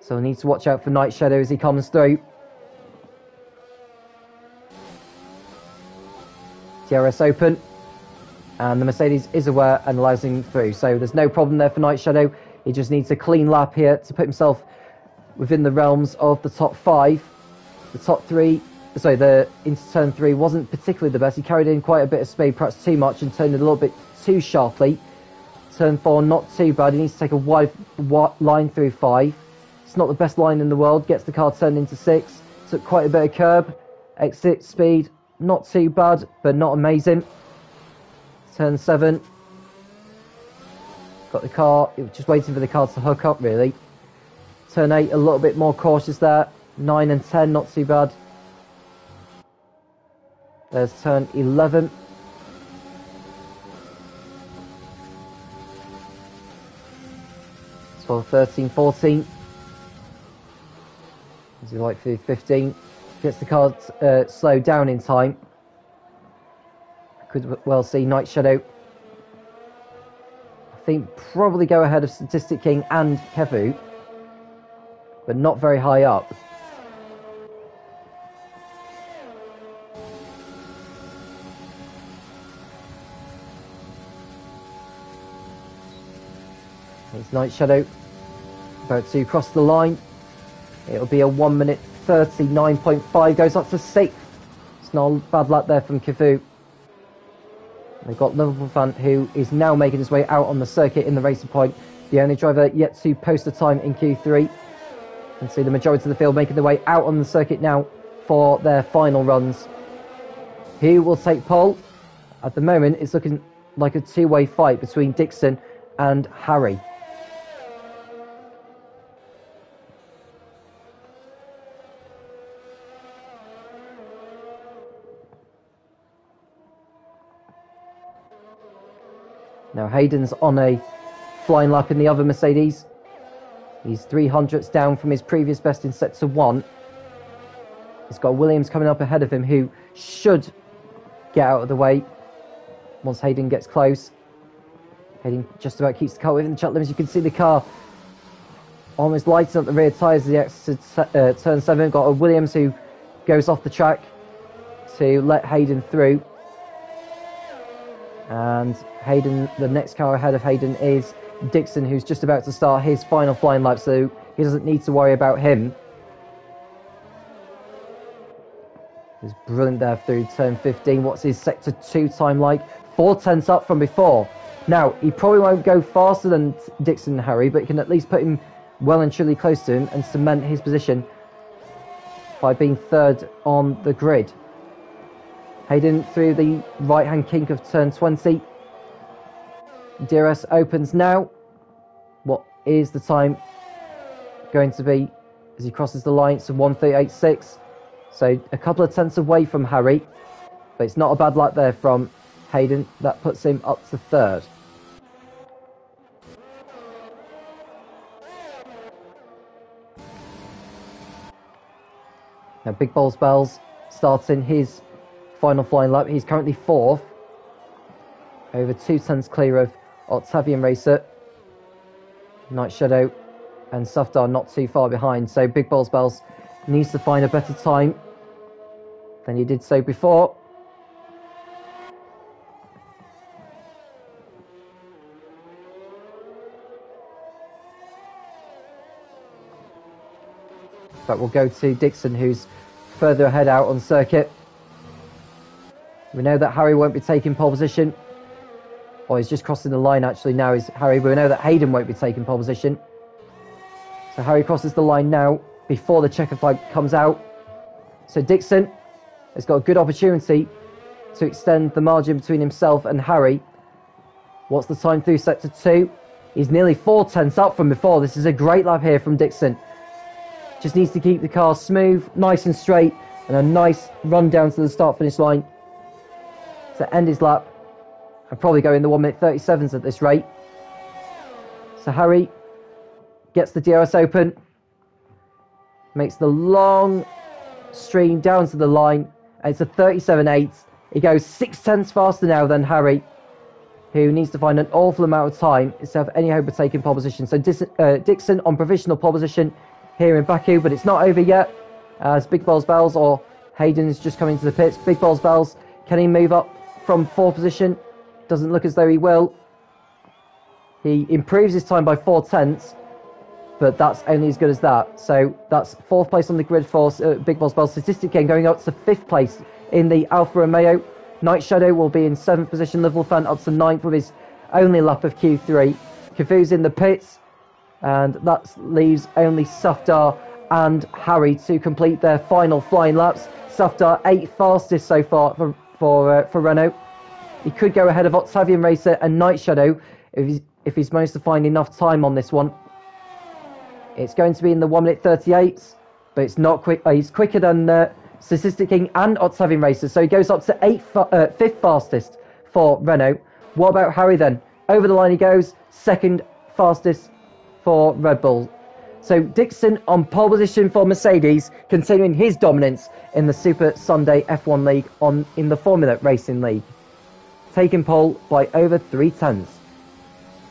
So we'll need to watch out for Night Shadow as he comes through. DRS open. And the Mercedes is aware and allows him through. So there's no problem there for Night Shadow. He just needs a clean lap here to put himself within the realms of the top 5. The into turn 3 wasn't particularly the best. He carried in quite a bit of speed, perhaps too much, and turned it a little bit too sharply. Turn 4, not too bad. He needs to take a wide line through 5. It's not the best line in the world. Gets the car turned into 6. Took quite a bit of curb. Exit speed, not too bad, but not amazing. Turn 7. Got the car, just waiting for the car to hook up, really. Turn 8, a little bit more cautious there. 9 and 10, not too bad. There's turn 11. 12, 13, 14. As he like for 15. Gets the car slowed down in time. Could well see Night Shadow, I think, probably go ahead of Statistic King and Kevu, but not very high up. It's Night Shadow about to cross the line. It'll be a 1 minute 39.5, goes up to 6th. It's not a bad lap there from Kevu. They've got Liverpool fan who is now making his way out on the circuit in the Racing Point. The only driver yet to post a time in Q3. You can see the majority of the field making their way out on the circuit now for their final runs. Who will take pole? At the moment, it's looking like a two-way fight between Dixon and Harry. Now Hayden's on a flying lap in the other Mercedes. He's 300ths down from his previous best in sector 1. He's got Williams coming up ahead of him who should get out of the way once Hayden gets close. Hayden just about keeps the car within the track limits. You can see the car almost lighting up the rear tyres as he exits turn 7. Got a Williams who goes off the track to let Hayden through. And Hayden, the next car ahead of Hayden is Dixon, who's just about to start his final flying lap, so he doesn't need to worry about him. He's brilliant there through turn 15. What's his sector 2 time like? 4/10 up from before. Now, he probably won't go faster than Dixon and Harry, but he can at least put him well and truly close to him and cement his position by being third on the grid. Hayden through the right-hand kink of turn 20. DRS opens now. What is the time going to be as he crosses the line? It's a 1:38.6. So a couple of tenths away from Harry. But it's not a bad lap there from Hayden. That puts him up to third. Now Big Balls Bells starting his final flying lap. He's currently 4th. Over 2 tenths clear of Octavian Racer. Night Shadow and Safdar not too far behind. So Big Balls Bells needs to find a better time than he did so before. But we'll go to Dixon, who's further ahead out on circuit. We know that Harry won't be taking pole position. Or he's just crossing the line actually now is Harry. But we know that Hayden won't be taking pole position. So Harry crosses the line now before the checker flag comes out. So Dixon has got a good opportunity to extend the margin between himself and Harry. What's the time through sector 2? He's nearly 4/10 up from before. This is a great lap here from Dixon. Just needs to keep the car smooth, nice and straight, and a nice run down to the start-finish line to end his lap. And probably go in the 1:37s at this rate. So Harry gets the DRS open, makes the long stream down to the line, and it's a 37.8. He goes 6/10 faster now than Harry, who needs to find an awful amount of time to have any hope of taking pole position. So Dixon on provisional pole position here in Baku, but it's not over yet, as Big Balls Bells or Hayden is just coming to the pits. Big Balls Bells, can he move up from 4th position? Doesn't look as though he will. He improves his time by 4/10, but that's only as good as that. So that's 4th place on the grid for Big Balls Bells. Statistic game going up to 5th place in the Alfa Romeo. Night Shadow will be in 7th position. Level Fan up to 9th with his only lap of Q3. Cafu's in the pits, and that leaves only Safdar and Harry to complete their final flying laps. Safdar 8th fastest so far for Renault. He could go ahead of Octavian Racer and Night Shadow if he's managed to find enough time on this one. It's going to be in the 1:38, but it's not quick. He's quicker than Statistic King and Octavian Racer, so he goes up to 5th fastest for Renault. What about Harry then? Over the line he goes, 2nd fastest for Red Bull. So Dixon on pole position for Mercedes, continuing his dominance in the Super Sunday F1 League in the Formula Racing League, taking pole by over 3/10.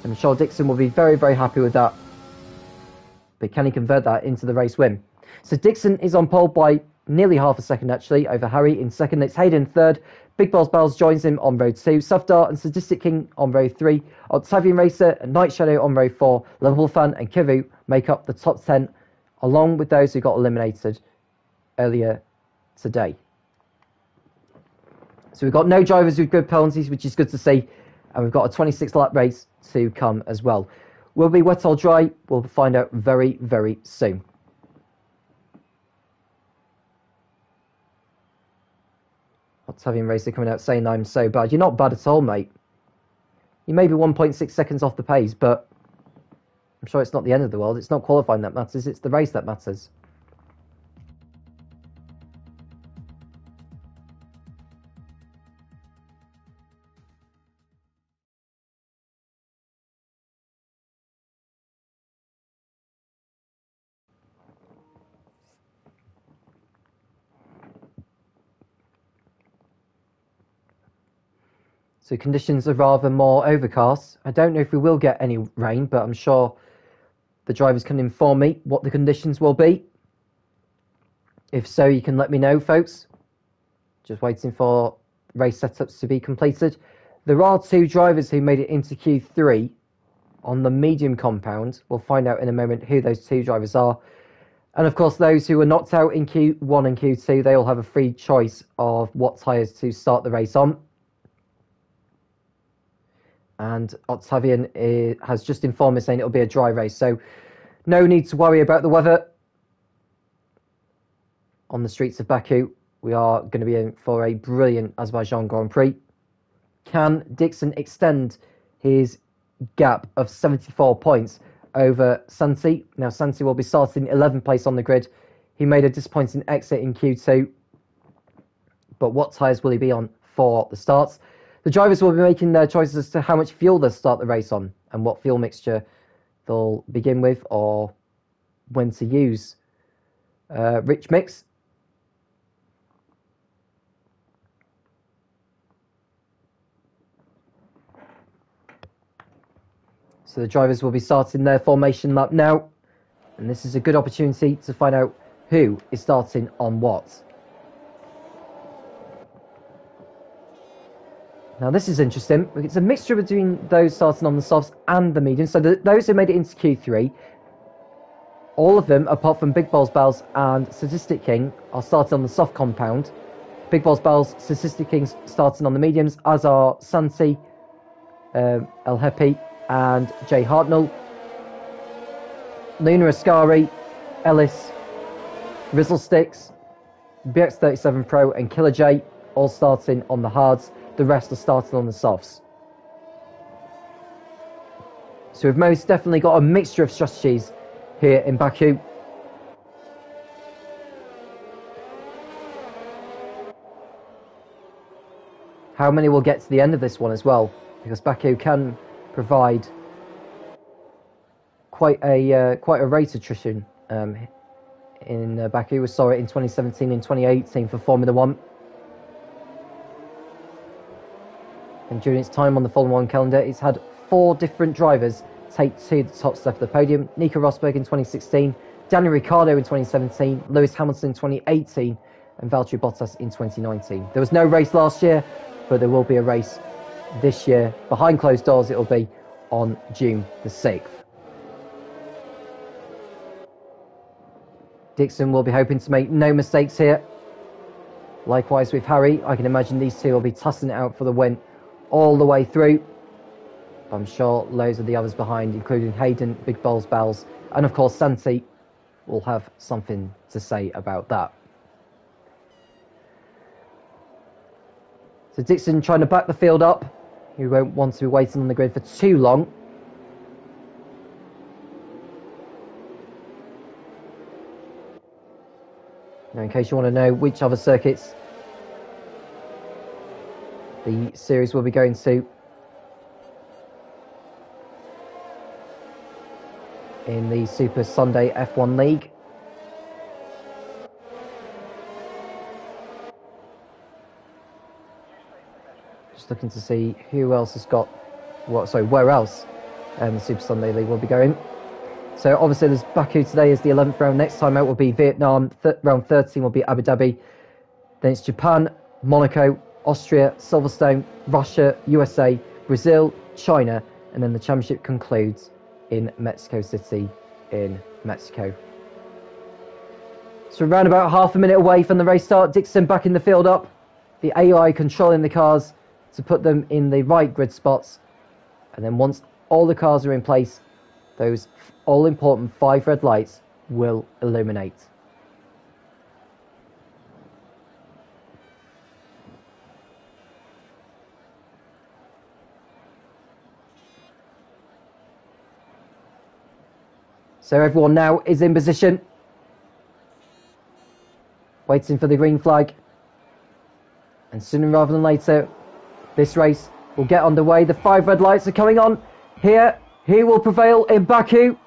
I'm sure Dixon will be very, very happy with that. But can he convert that into the race win? So Dixon is on pole by nearly half a second actually over Harry. In 2nd, it's Hayden 3rd. Big Balls Bells joins him on row 2. Safdar and Sadistic King on row 3. Octavian Racer and Night Shadow on row 4. Level Fan and Kivu make up the top 10, along with those who got eliminated earlier today. So we've got no drivers with good penalties, which is good to see. And we've got a 26 lap race to come as well. Will it be wet or dry? We'll find out very, very soon. Octavian Racer coming out saying I'm so bad. You're not bad at all, mate. You may be 1.6 seconds off the pace, but I'm sure it's not the end of the world. It's not qualifying that matters. It's the race that matters. So conditions are rather more overcast. I don't know if we will get any rain, but I'm sure the drivers can inform me what the conditions will be. If so, you can let me know, folks. Just waiting for race setups to be completed. There are 2 drivers who made it into Q3 on the medium compound. We'll find out in a moment who those 2 drivers are. And of course, those who were knocked out in Q1 and Q2, they all have a free choice of what tyres to start the race on. And Octavian has just informed me saying it'll be a dry race. So no need to worry about the weather on the streets of Baku. We are going to be in for a brilliant Azerbaijan Grand Prix. Can Dixon extend his gap of 74 points over Santi? Now, Santi will be starting 11th place on the grid. He made a disappointing exit in Q2. But what tyres will he be on for the starts? The drivers will be making their choices as to how much fuel they'll start the race on and what fuel mixture they'll begin with or when to use. Rich mix. So the drivers will be starting their formation lap now. And this is a good opportunity to find out who is starting on what. Now this is interesting. It's a mixture between those starting on the softs and the mediums. So those who made it into Q3, All of them, apart from Big Balls Bells and Statistic King, are starting on the soft compound. Big Balls Bells, Statistic King starting on the mediums, as are Santi, El Hepi and Jay Hartnell. Luna Ascari, Ellis, Rizzle Sticks, BX37 Pro and Killer J all starting on the hards. The rest are starting on the softs. So we've most definitely got a mixture of strategies here in Baku. How many will get to the end of this one as well? Because Baku can provide quite a rate attrition in Baku. We saw it in 2017 and 2018 for Formula 1. And during its time on the Formula 1 calendar, it's had 4 different drivers take to the top step of the podium. Nico Rosberg in 2016, Daniel Ricciardo in 2017, Lewis Hamilton in 2018, and Valtteri Bottas in 2019. There was no race last year, but there will be a race this year. Behind closed doors, it will be on June the 6th. Dixon will be hoping to make no mistakes here. Likewise with Harry, I can imagine these two will be tussling it out for the win all the way through. I'm sure loads of the others behind, including Hayden, Big Balls Bells, and of course Santi, will have something to say about that. So Dixon trying to back the field up. He won't want to be waiting on the grid for too long. Now, in case you want to know which other circuits the series will be going to in the Super Sunday F1 League. Just looking to see who else has got where else the Super Sunday League will be going. So obviously there's Baku today is the 11th round. Next time out will be Vietnam. Round 13 will be Abu Dhabi. Then it's Japan, Monaco, Austria, Silverstone, Russia, USA, Brazil, China, and then the championship concludes in Mexico City in Mexico. So around about half a minute away from the race start, Dixon back in the field up. The AI controlling the cars to put them in the right grid spots. And then once all the cars are in place, those all-important 5 red lights will illuminate. So everyone now is in position, waiting for the green flag. And sooner rather than later, this race will get underway. The 5 red lights are coming on here. Who will prevail in Baku?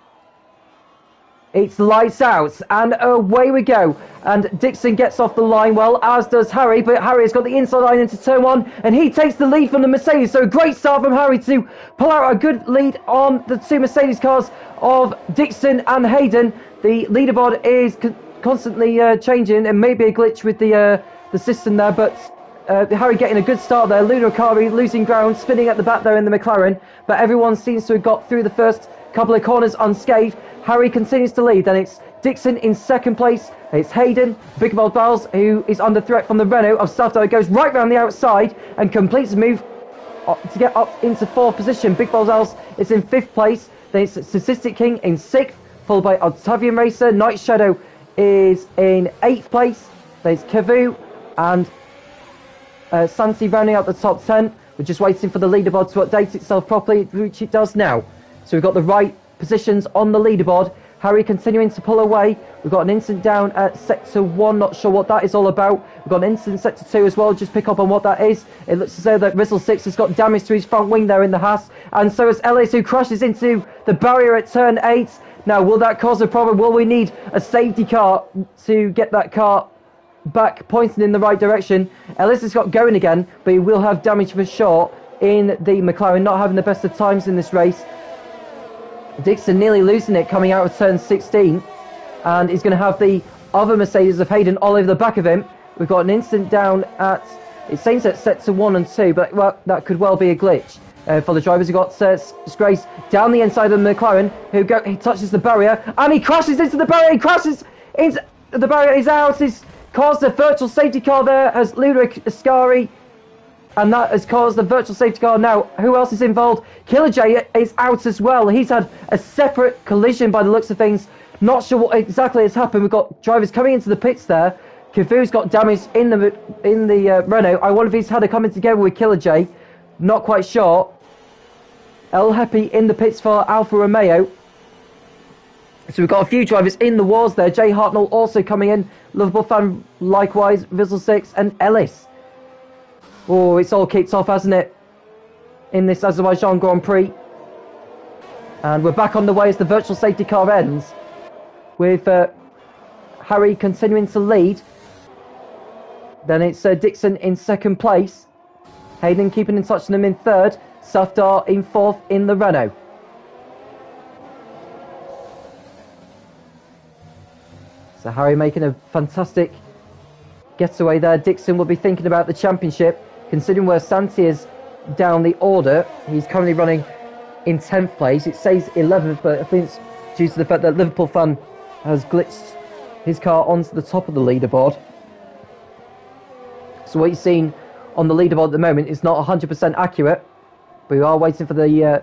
It's lights out, and away we go. And Dixon gets off the line well, as does Harry, but Harry has got the inside line into turn 1, and he takes the lead from the Mercedes. So a great start from Harry to pull out a good lead on the 2 Mercedes cars of Dixon and Hayden. The leaderboard is constantly changing, and maybe a glitch with the system there, but Harry getting a good start there. Luna Ascari losing ground, spinning at the back there in the McLaren, but everyone seems to have got through the first couple of corners unscathed. Harry continues to lead, then it's Dixon in second place. It's Hayden, Big Balls Bells, who is under threat from the Renault of Safdie, goes right round the outside and completes the move to get up into 4th position. Big Balls Bells is in 5th place. Then it's Statistic King in 6th, followed by Octavian Racer. Night Shadow is in 8th place. Then it's Kavu and Santi rounding out the top 10. We're just waiting for the leaderboard to update itself properly, which it does now. So we've got the right positions on the leaderboard. Harry continuing to pull away. We've got an incident down at Sector 1, not sure what that is all about. We've got an incident in Sector 2 as well, just pick up on what that is. It looks as though that Rizzle 6 has got damage to his front wing there in the Haas. And so has Ellis, who crashes into the barrier at turn 8. Now, will that cause a problem? Will we need a safety car to get that car back pointing in the right direction? Ellis has got going again, but he will have damage for sure in the McLaren, not having the best of times in this race. Dixon nearly losing it coming out of turn 16, and he's going to have the other Mercedes of Hayden all over the back of him. We've got an incident down at, it seems at Sector 1 and 2, but well, that could well be a glitch. For the drivers, we've got Grace down the inside of the McLaren, he touches the barrier, and he crashes into the barrier. He crashes into the barrier. He's out. He's caused a virtual safety car there as Luna Ascari, and that has caused the virtual safety car. Now, who else is involved? Killer J is out as well. He's had a separate collision by the looks of things. Not sure what exactly has happened. We've got drivers coming into the pits there. Kifu's got damage in the Renault. I wonder if he's had a coming together with Killer J. Not quite sure. El Happy in the pits for Alfa Romeo. So we've got a few drivers in the wars there. Jay Hartnell also coming in. Lovable Fan likewise. Vissel 6 and Ellis. Oh, it's all kicked off, hasn't it? In this Azerbaijan Grand Prix. And we're back on the way as the virtual safety car ends. With Harry continuing to lead. Then it's Dixon in second place. Hayden keeping in touch with them in third. Safdar in fourth in the Renault. So Harry making a fantastic getaway there. Dixon will be thinking about the championship, considering where Santi is down the order. He's currently running in 10th place. It says 11th, but I think it's due to the fact that Liverpool fan has glitched his car onto the top of the leaderboard. So what you're seeing on the leaderboard at the moment is not 100% accurate. We are waiting for the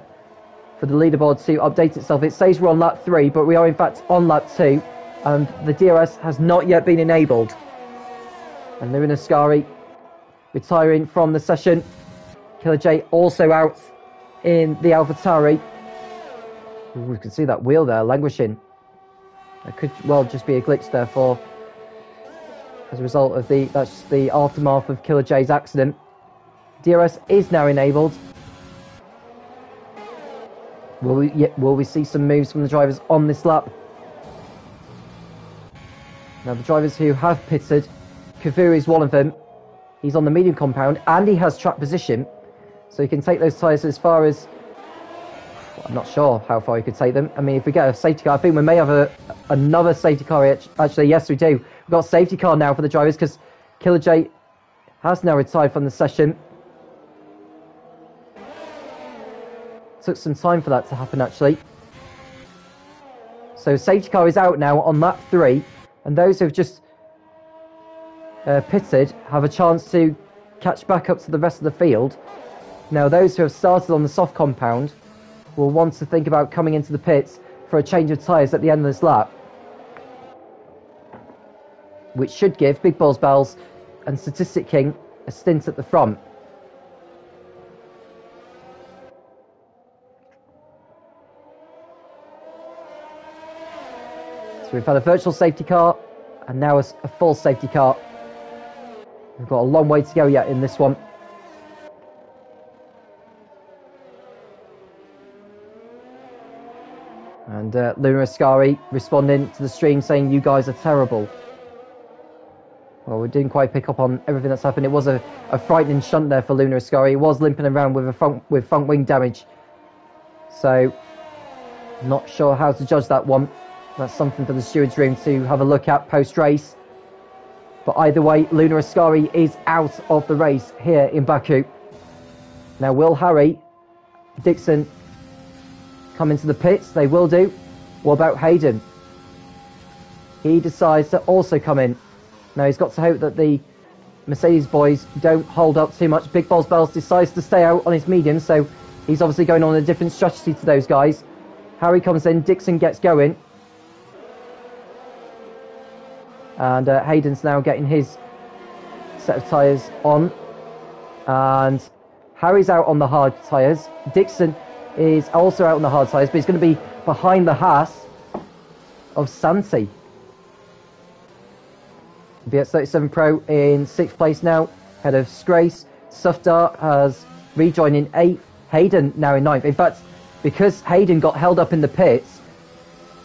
leaderboard to update itself. It says we're on lap 3, but we are in fact on lap 2, and the DRS has not yet been enabled. And Luna Ascari retiring from the session. Killer J also out in the AlphaTauri. We can see that wheel there languishing. It could well just be a glitch there as a result of that's the aftermath of Killer J's accident. DRS is now enabled. Will we see some moves from the drivers on this lap? Now the drivers who have pitted, Kaviri is one of them. He's on the medium compound and he has track position, so he can take those tyres as far as, I'm not sure how far he could take them. I mean, if we get a safety car, I think we may have another safety car. Actually, yes, we do. We've got a safety car now for the drivers because Killer J has now retired from the session. Took some time for that to happen, actually. So safety car is out now on lap 3, and those who have just pitted have a chance to catch back up to the rest of the field. Now, those who have started on the soft compound will want to think about coming into the pits for a change of tyres at the end of this lap, which should give Big Balls Bells and Statistic King a stint at the front. So we've had a virtual safety car and now a full safety car. We've got a long way to go yet in this one. And Luna Ascari responding to the stream saying, "You guys are terrible." Well, we didn't quite pick up on everything that's happened. It was a frightening shunt there for Luna Ascari. He was limping around with front wing damage. So, not sure how to judge that one. That's something for the stewards room to have a look at post-race. But either way, Luna Ascari is out of the race here in Baku. Now, will Harry Dixon come into the pits? They will do. What about Hayden? He decides to also come in. Now, he's got to hope that the Mercedes boys don't hold up too much. Big Balls Bells decides to stay out on his medium, so he's obviously going on a different strategy to those guys. Harry comes in, Dixon gets going. And Hayden's now getting his set of tyres on. And Harry's out on the hard tyres. Dixon is also out on the hard tyres, but he's going to be behind the Haas of Santi. BX37 Pro in 6th place now, ahead of Scrace. Sufdar has rejoined in 8th. Hayden now in 9th. In fact, because Hayden got held up in the pits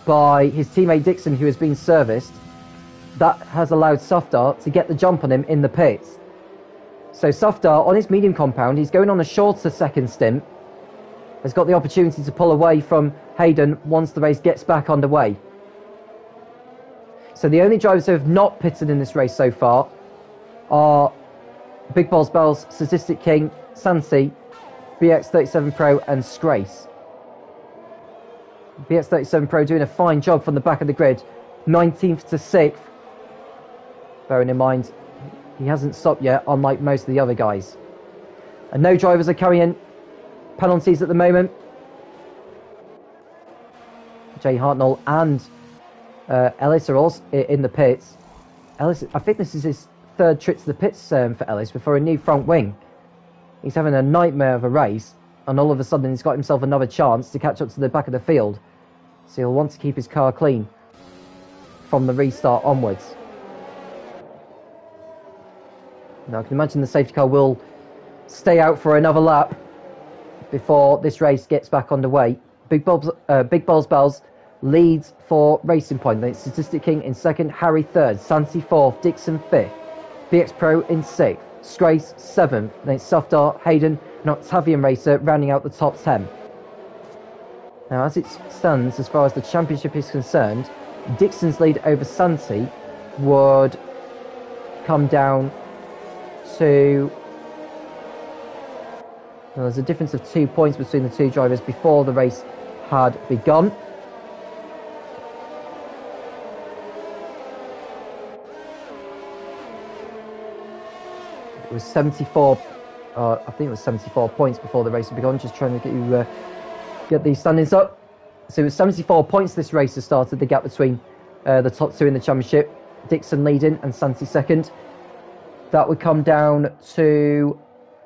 by his teammate Dixon, who has been serviced, that has allowed Sufdar to get the jump on him in the pits. So Sufdar, on his medium compound, he's going on a shorter second stint, has got the opportunity to pull away from Hayden once the race gets back underway. So the only drivers who have not pitted in this race so far are Big Balls Bells, Statistic King, Santi, BX37 Pro and Strace. BX37 Pro doing a fine job from the back of the grid, 19th to 6th. Bearing in mind, he hasn't stopped yet, unlike most of the other guys. And no drivers are carrying penalties at the moment. Jay Hartnell and Ellis are also in the pits. Ellis, I think this is his third trip to the pits for Ellis before a new front wing. He's having a nightmare of a race, and all of a sudden he's got himself another chance to catch up to the back of the field. So he'll want to keep his car clean from the restart onwards. Now I can imagine the safety car will stay out for another lap before this race gets back underway. Big Balls Bells leads for Racing Point. Then it's Statistic King in second, Harry third, Santi fourth, Dixon fifth, BX Pro in sixth, Strace seventh. Then it's Softar, Hayden and Octavian Racer rounding out the top 10. Now as it stands, as far as the championship is concerned, Dixon's lead over Santi would come down to... Well, there's a difference of 2 points between the two drivers before the race had begun. It was 74, I think it was 74 points before the race had begun. Just trying to get these standings up. So it was 74 points this race has started, the gap between the top two in the championship. Dixon leading and Santi second. That would come down to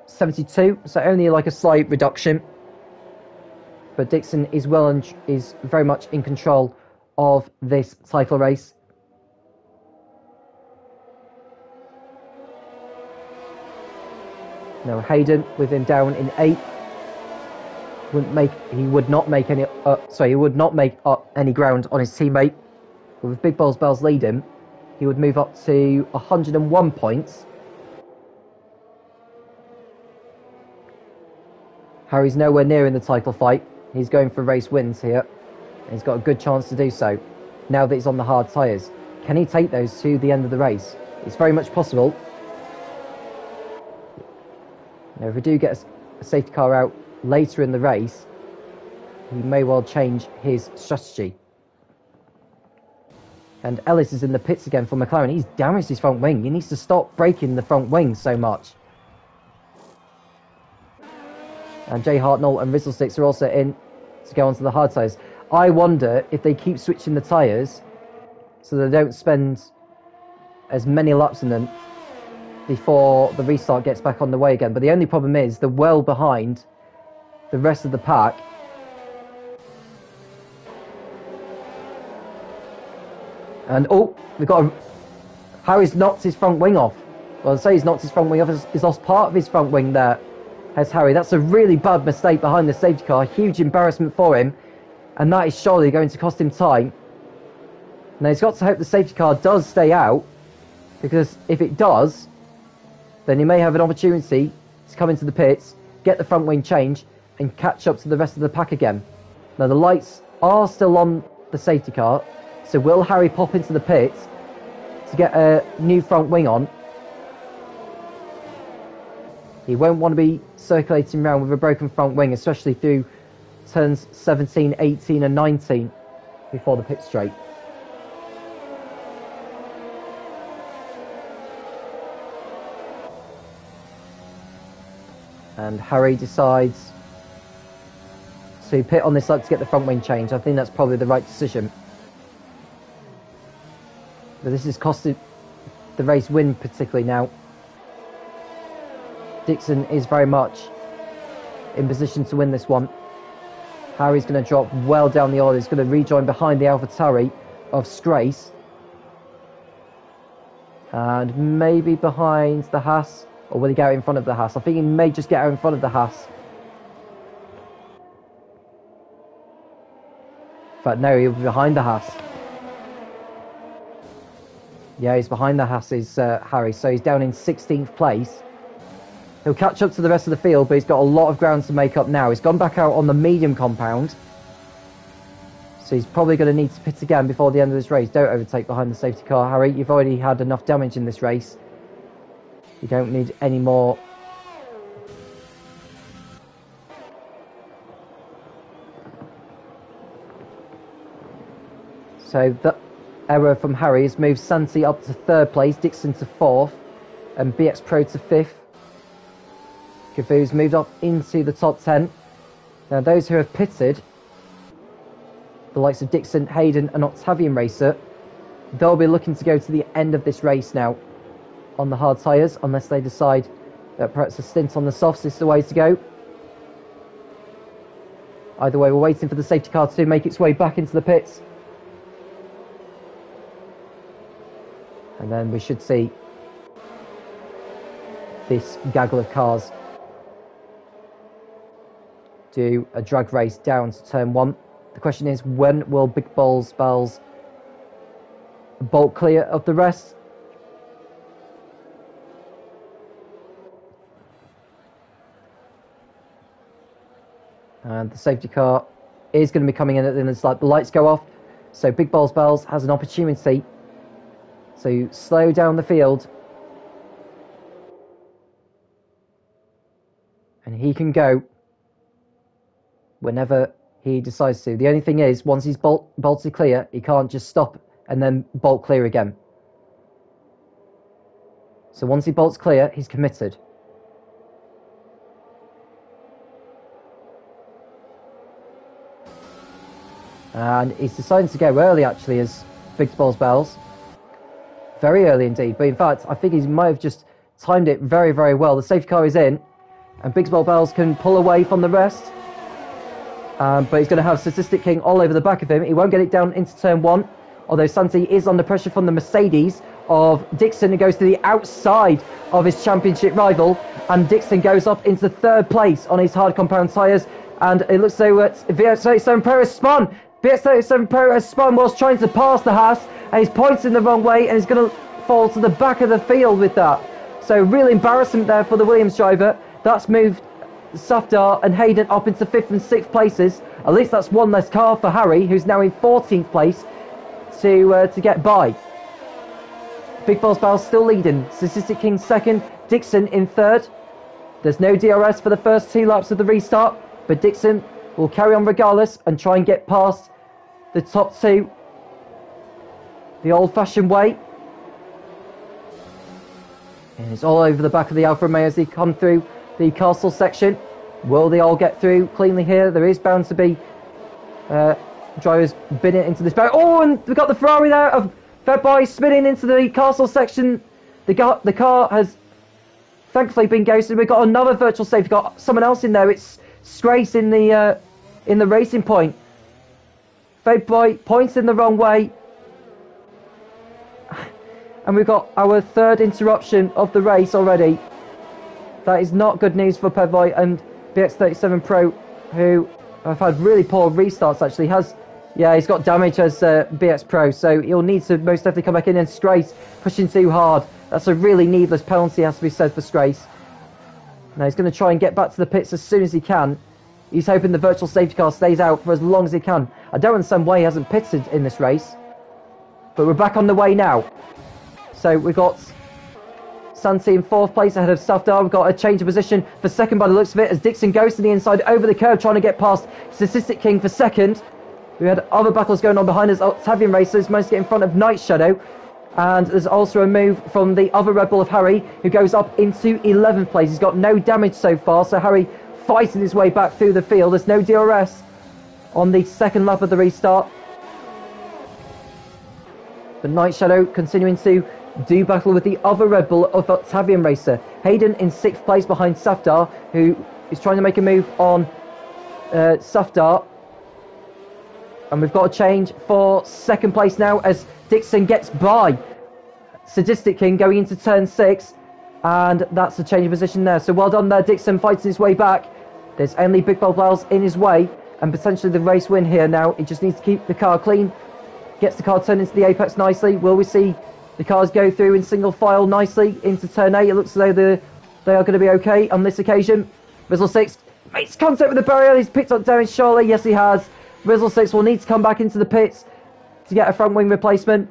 72, so only like a slight reduction. But Dixon is is very much in control of this title race. Now Hayden with him down in 8th. He would not make any any ground on his teammate. But with Big Balls Bells leading, he would move up to 101 points. Harry's nowhere near in the title fight. He's going for race wins here. He's got a good chance to do so now that he's on the hard tyres. Can he take those to the end of the race? It's very much possible. Now, if we do get a safety car out later in the race, he may well change his strategy. And Ellis is in the pits again for McLaren. He's damaged his front wing. He needs to stop breaking the front wing so much. And Jay Hartnell and Rizzlesticks are also in to go onto the hard tyres. I wonder if they keep switching the tyres so they don't spend as many laps in them before the restart gets back on the way again. But the only problem is they're well behind the rest of the pack. And we've got Harry's knocked his front wing off. Well, I'd say he's knocked his front wing off. He's lost part of his front wing there. Has Harry. That's a really bad mistake behind the safety car. Huge embarrassment for him. And that is surely going to cost him time. Now he's got to hope the safety car does stay out. Because if it does, then he may have an opportunity to come into the pits, get the front wing changed, and catch up to the rest of the pack again. Now the lights are still on the safety car. So will Harry pop into the pits to get a new front wing on? He won't want to be circulating around with a broken front wing, especially through turns 17, 18 and 19 before the pit straight. And Harry decides to pit on this lap to get the front wing changed. I think that's probably the right decision. But this has costed the race win particularly now. Dixon is very much in position to win this one. Harry's going to drop well down the order. He's going to rejoin behind the AlphaTauri of Strace. And maybe behind the Haas. Or will he get out in front of the Haas? I think he may just get out in front of the Haas. But no, he'll be behind the Haas. Yeah, he's behind the Haas, is Harry. So he's down in 16th place. He'll catch up to the rest of the field, but he's got a lot of ground to make up now. He's gone back out on the medium compound. So he's probably going to need to pit again before the end of this race. Don't overtake behind the safety car, Harry. You've already had enough damage in this race. You don't need any more So the error from Harry has moved Santi up to 3rd place, Dixon to 4th, and BX Pro to 5th. Cavu's moved up into the top 10. Now those who have pitted, the likes of Dixon, Hayden and Octavian Racer, they'll be looking to go to the end of this race now on the hard tyres, unless they decide that perhaps a stint on the softs is the way to go. Either way, we're waiting for the safety car to make its way back into the pits. And then we should see this gaggle of cars do a drag race down to turn 1. The question is, when will Big Balls Bells bolt clear of the rest? And the safety car is going to be coming in at the end of the slide. The lights go off, so Big Balls Bells has an opportunity to slow down the field. And he can go whenever he decides to. The only thing is, once he's bolted clear, he can't just stop and then bolt clear again. So once he bolts clear, he's committed. And he's deciding to go early, actually, as Big Balls Bells. Very early indeed. But in fact, I think he might have just timed it very, very well. The safety car is in, and Big Balls Bells can pull away from the rest. But he's going to have Statistic King all over the back of him. He won't get it down into turn 1, although Santi is under pressure from the Mercedes of Dixon, who goes to the outside of his championship rival. And Dixon goes up into 3rd place on his hard compound tyres. And it looks though VX37 Pro has spun. VX37 Pro has spun whilst trying to pass the Haas, and he's pointing the wrong way, and he's going to fall to the back of the field with that. So real embarrassment there for the Williams driver. That's moved Safdar and Hayden up into 5th and 6th places. At least that's one less car for Harry, who's now in 14th place to get by. Big Balls Bells still leading. Statistic King 2nd, Dixon in 3rd. There's no DRS for the first 2 laps of the restart, but Dixon will carry on regardless and try and get past the top 2 the old-fashioned way. And it's all over the back of the Alfa Romeo as they come through the castle section. Will they all get through cleanly here? There is bound to be drivers bidding into this barrier. Oh, and we've got the Ferrari there of Fedboy spinning into the castle section. The car has thankfully been ghosted. We've got another virtual safety. We've got someone else in there. It's Scrace in the racing point. Fedboy points in the wrong way. And we've got our 3rd interruption of the race already. That is not good news for Fedboy and VX37 Pro, who have had really poor restarts actually. He's got damage as BX Pro, so he'll need to most definitely come back in. And Strace pushing too hard. That's a really needless penalty, has to be said, for Strace. Now he's going to try and get back to the pits as soon as he can. He's hoping the virtual safety car stays out for as long as he can. I don't understand why he hasn't pitted in this race. But we're back on the way now. So we've got Santi in 4th place ahead of Safdar. We've got a change of position for 2nd by the looks of it, as Dixon goes to the inside over the curve trying to get past Statistic King for 2nd. We had other battles going on behind us. Octavian Racers managed to get in front of Night Shadow. And there's also a move from the other Red Bull of Harry, who goes up into 11th place. He's got no damage so far, so Harry fighting his way back through the field. There's no DRS on the 2nd lap of the restart. But Night Shadow continuing to do battle with the other Red Bull of Octavian Racer. Hayden in 6th place behind Safdar, who is trying to make a move on Safdar. And we've got a change for 2nd place now as Dixon gets by Sadistic King going into turn 6. And that's a change of position there. So well done there. Dixon fights his way back. There's only Big Bob Wells in his way. And potentially the race win here now. He just needs to keep the car clean. Gets the car turned into the apex nicely. Will we see the cars go through in single file nicely into turn 8? It looks as though they are going to be okay on this occasion. Rizzle 6 makes contact with the barrier. He's picked up damage surely. Yes, he has. Rizzle 6 will need to come back into the pits to get a front wing replacement.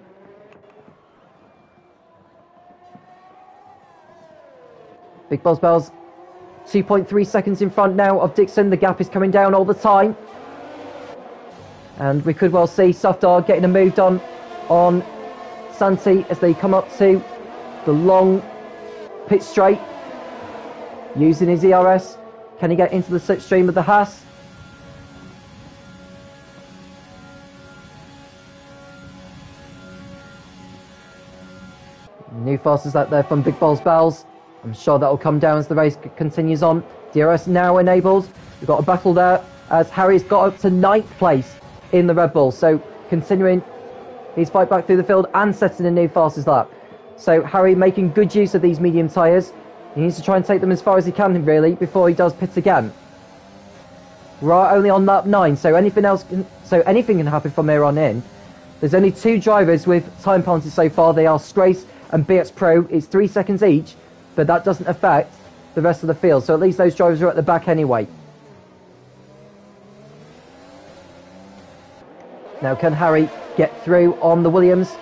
Big Buzz Bells 2.3 seconds in front now of Dixon. The gap is coming down all the time. And we could well see Safdar getting a move on Santi as they come up to the long pit straight. Using his ERS. Can he get into the slipstream of the Haas? New fastest out there from Big Balls Bells. I'm sure that will come down as the race continues on. DRS now enabled. We've got a battle there as Harry's got up to 9th place in the Red Bull. So continuing his fight back through the field and setting a new fastest lap. So Harry making good use of these medium tyres. He needs to try and take them as far as he can really before he does pit again. We're only on lap 9, so anything can happen from here on in. There's only 2 drivers with time penalties so far. They are Scrace and BX Pro. It's 3 seconds each, but that doesn't affect the rest of the field. So at least those drivers are at the back anyway. Now can Harry get through on the Williams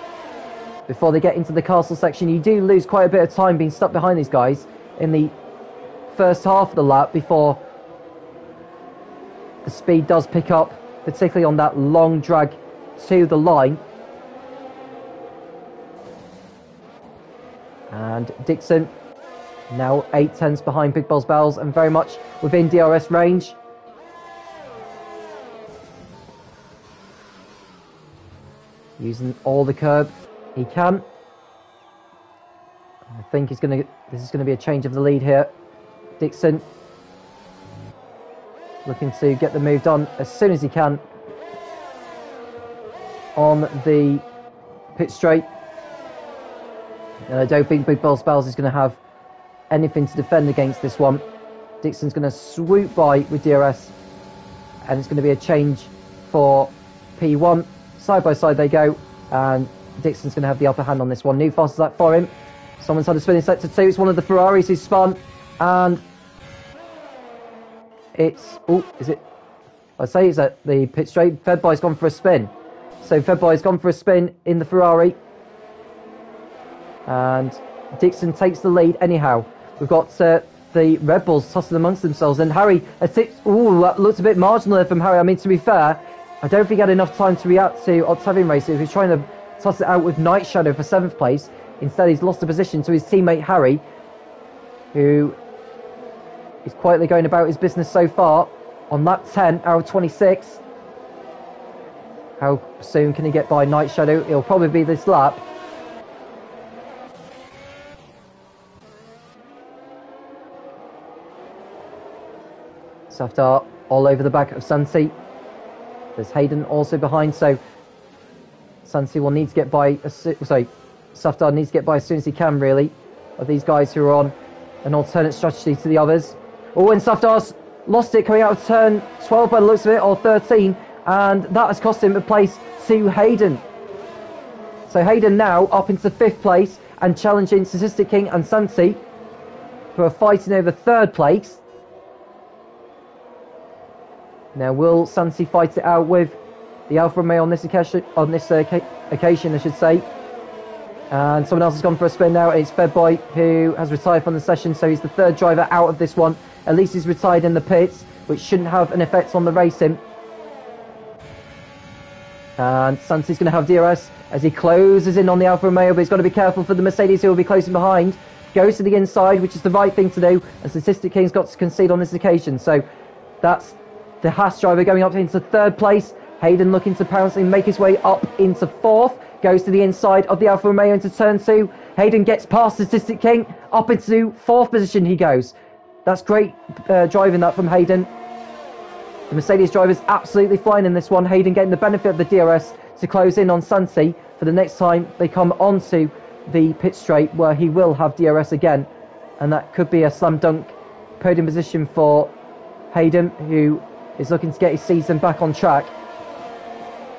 before they get into the castle section? You do lose quite a bit of time being stuck behind these guys in the first half of the lap before the speed does pick up, particularly on that long drag to the line. And Dixon now 8/10ths behind Big Balls Bells and very much within DRS range. Using all the curb he can. I think this is going to be a change of the lead here. Dixon looking to get the move done as soon as he can on the pit straight. And I don't think Big Balls Bells is going to have anything to defend against this one. Dixon's going to swoop by with DRS, and it's going to be a change for P1. Side by side they go, and Dixon's going to have the upper hand on this one. New fastest lap for him. Someone's had a spin in sector 2. It's one of the Ferraris who's spun, and it's... oh, is it... I say it's at the pit straight. Fedboy's gone for a spin. So Fedboy's gone for a spin in the Ferrari, and Dixon takes the lead anyhow. We've got the Red Bulls tussling amongst themselves, and Harry has tipped... ooh, that looks a bit marginal there from Harry. I mean, to be fair, I don't think he had enough time to react to Octavian Racing. He was trying to toss it out with Night Shadow for 7th place. Instead, he's lost the position to his teammate Harry, who is quietly going about his business so far on lap 10 out of 26. How soon can he get by Night Shadow? It'll probably be this lap. Safdar all over the back of Santi. There's Hayden also behind, so Santi will need to get by... Safdar needs to get by as soon as he can, really, of these guys who are on an alternate strategy to the others. Oh, and Safdar's lost it coming out of turn 12 by the looks of it, or 13, and that has cost him a place to Hayden. So Hayden now up into 5th place and challenging Statistic King and Santi, who are fighting over 3rd place. Now, will Santi fight it out with the Alfa Romeo on this occasion, I should say? And someone else has gone for a spin now. It's Fedboy, who has retired from the session, so he's the 3rd driver out of this one. At least he's retired in the pits, which shouldn't have an effect on the racing. And Santi's going to have DRS as he closes in on the Alfa Romeo, but he's got to be careful for the Mercedes, who will be closing behind. Goes to the inside, which is the right thing to do, and Statistic King's got to concede on this occasion. So that's the Haas driver going up into 3rd place. Hayden looking to pounce and make his way up into 4th. Goes to the inside of the Alfa Romeo into turn 2. Hayden gets past Statistic King. Up into 4th position he goes. That's great driving that from Hayden. The Mercedes driver's absolutely flying in this one. Hayden getting the benefit of the DRS to close in on Santi for the next time they come onto the pit straight, where he will have DRS again. And that could be a slam dunk podium position for Hayden, who is looking to get his season back on track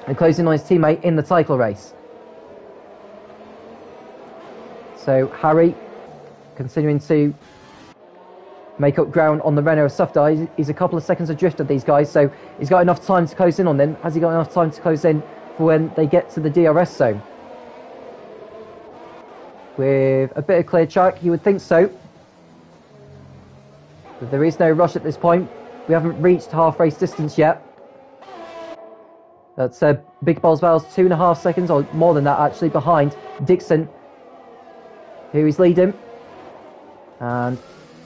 and closing on his teammate in the title race. So Harry continuing to make up ground on the Renault of Safdar. He's a couple of seconds adrift of these guys, so he's got enough time to close in on them. Has he got enough time to close in for when they get to the DRS zone? With a bit of clear track, you would think so. But there is no rush at this point. We haven't reached half race distance yet. That's Big Balls Bells 2.5 seconds, or more than that actually, behind Dixon, who is leading. And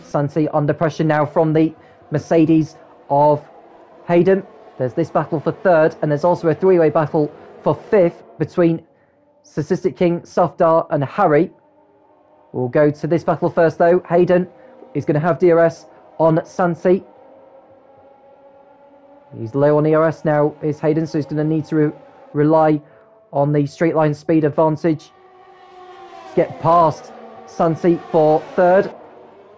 Santi under pressure now from the Mercedes of Hayden. There's this battle for third, and there's also a three-way battle for fifth between Statistic King, Safdar and Harry. We'll go to this battle first though. Hayden is going to have DRS on Santi. He's low on ERS now, is Hayden, so he's going to need to rely on the straight line speed advantage to get past Santi for third.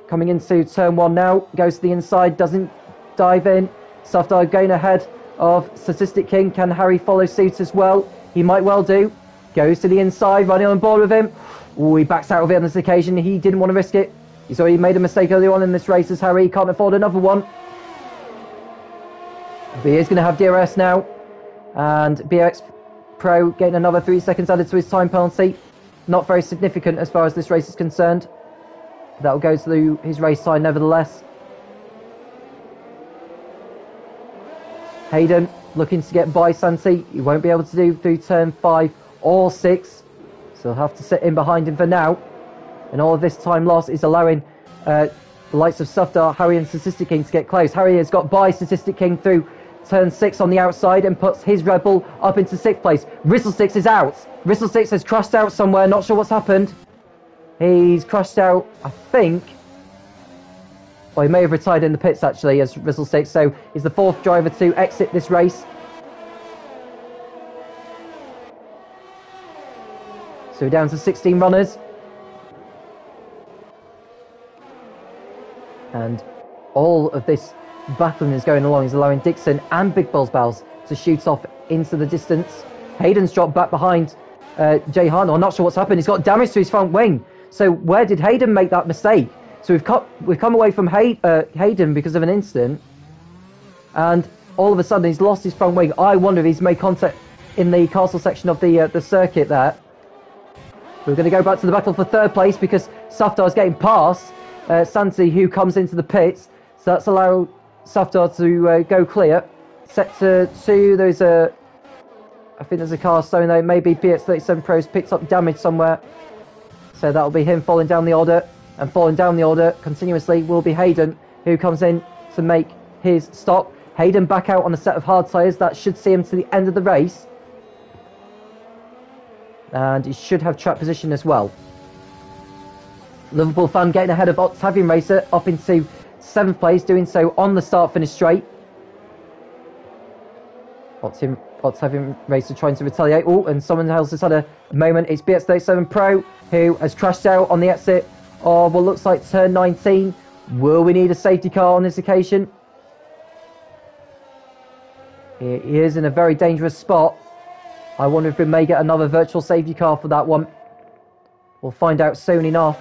Coming into turn one now, goes to the inside, doesn't dive in. Safdar going ahead of Statistic King. Can Harry follow suit as well? He might well do. Goes to the inside, running on board with him. Ooh, he backs out of it on this occasion. He didn't want to risk it. He's already made a mistake earlier on in this race as Harry. He can't afford another one. But he is going to have DRS now. And BX Pro getting another 3 seconds added to his time penalty. Not very significant as far as this race is concerned. That'll go to his race time nevertheless. Hayden looking to get by Santi. He won't be able to do through turn 5 or 6. So he'll have to sit in behind him for now. And all of this time lost is allowing the likes of Safdar, Harry and Statistic King to get close. Harry has got by Statistic King through turn 6 on the outside and puts his Red Bull up into 6th place. Ristlesticks is out. Ristlesticks has crashed out somewhere. Not sure what's happened. He's crashed out, I think. Well, he may have retired in the pits actually as Ristlesticks. So he's the 4th driver to exit this race. So we're down to 16 runners. And all of this battling is going along. Is allowing Dixon and Big Balls Bells to shoot off into the distance. Hayden's dropped back behind Jay Hahn. I'm not sure what's happened. He's got damage to his front wing. So where did Hayden make that mistake? So we've come away from Hayden because of an incident. And all of a sudden he's lost his front wing. I wonder if he's made contact in the castle section of the circuit there. We're going to go back to the battle for third place because Safdar is getting past Santi, who comes into the pits. So that's allowed Safdar to go clear. Sector 2, there's I think there's a car stone there. Maybe PX37 Pro's picked up damage somewhere. So that'll be him falling down the order. And falling down the order continuously will be Hayden, who comes in to make his stop. Hayden back out on a set of hard tyres. That should see him to the end of the race. And he should have track position as well. Liverpool fan getting ahead of Octavian Racer up into 7th place, doing so on the start finish straight. Octavian Racer trying to retaliate. Oh, and someone else has had a moment. It's BX37 Pro who has crashed out on the exit of what looks like turn 19. Will we need a safety car on this occasion? He is in a very dangerous spot. I wonder if we may get another virtual safety car for that one. We'll find out soon enough.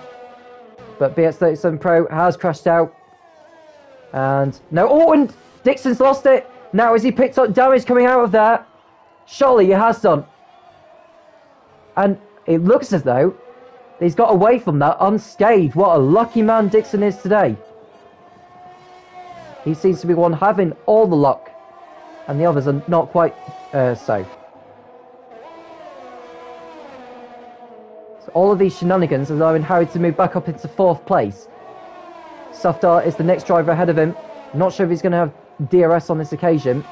But BX37 Pro has crashed out. And no, oh, and Dixon's lost it. Now, has he picked up damage coming out of there? Surely he has done. And it looks as though he's got away from that unscathed. What a lucky man Dixon is today. He seems to be one having all the luck. And the others are not quite so. All of these shenanigans are allowing Harry to move back up into 4th place. Safdar is the next driver ahead of him. Not sure if he's going to have DRS on this occasion.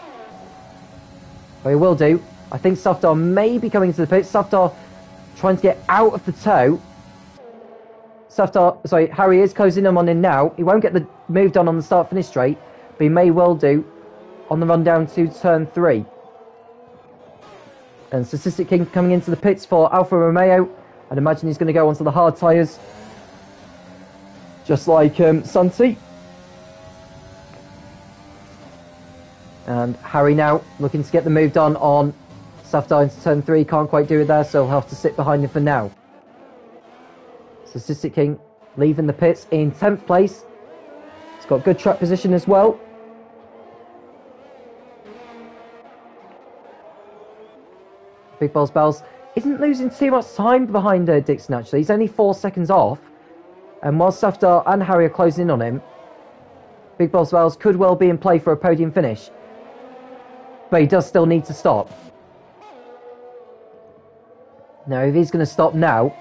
But he will do. I think Safdar may be coming into the pit. Safdar trying to get out of the tow. Harry is closing him on in now. He won't get the move done on the start finish straight, but he may well do on the run down to turn 3. And Statistic King coming into the pits for Alfa Romeo. I'd imagine he's going to go onto the hard tyres, just like Santi. And Harry now looking to get the move done on Safdar into turn 3. Can't quite do it there, so he'll have to sit behind him for now. Statistic King leaving the pits in 10th place. He's got good track position as well. Big Balls Bells isn't losing too much time behind Dixon actually. He's only 4 seconds off. And while Safdar and Harry are closing in on him, Big Balls Bells could well be in play for a podium finish. But he does still need to stop. Now, if he's going to stop now,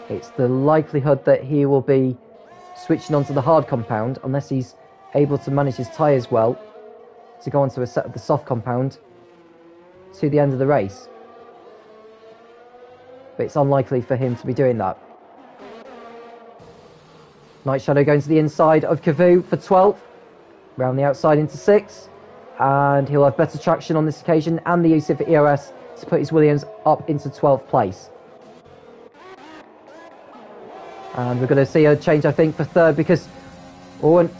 it's the likelihood that he will be switching onto the hard compound, unless he's able to manage his tyres well, to go onto a set of the soft compound to the end of the race. But it's unlikely for him to be doing that. Night Shadow going to the inside of Cavu for 12th, round the outside into 6th, and he'll have better traction on this occasion, and the use of EOS to put his Williams up into 12th place. And we're going to see a change, I think, for 3rd, because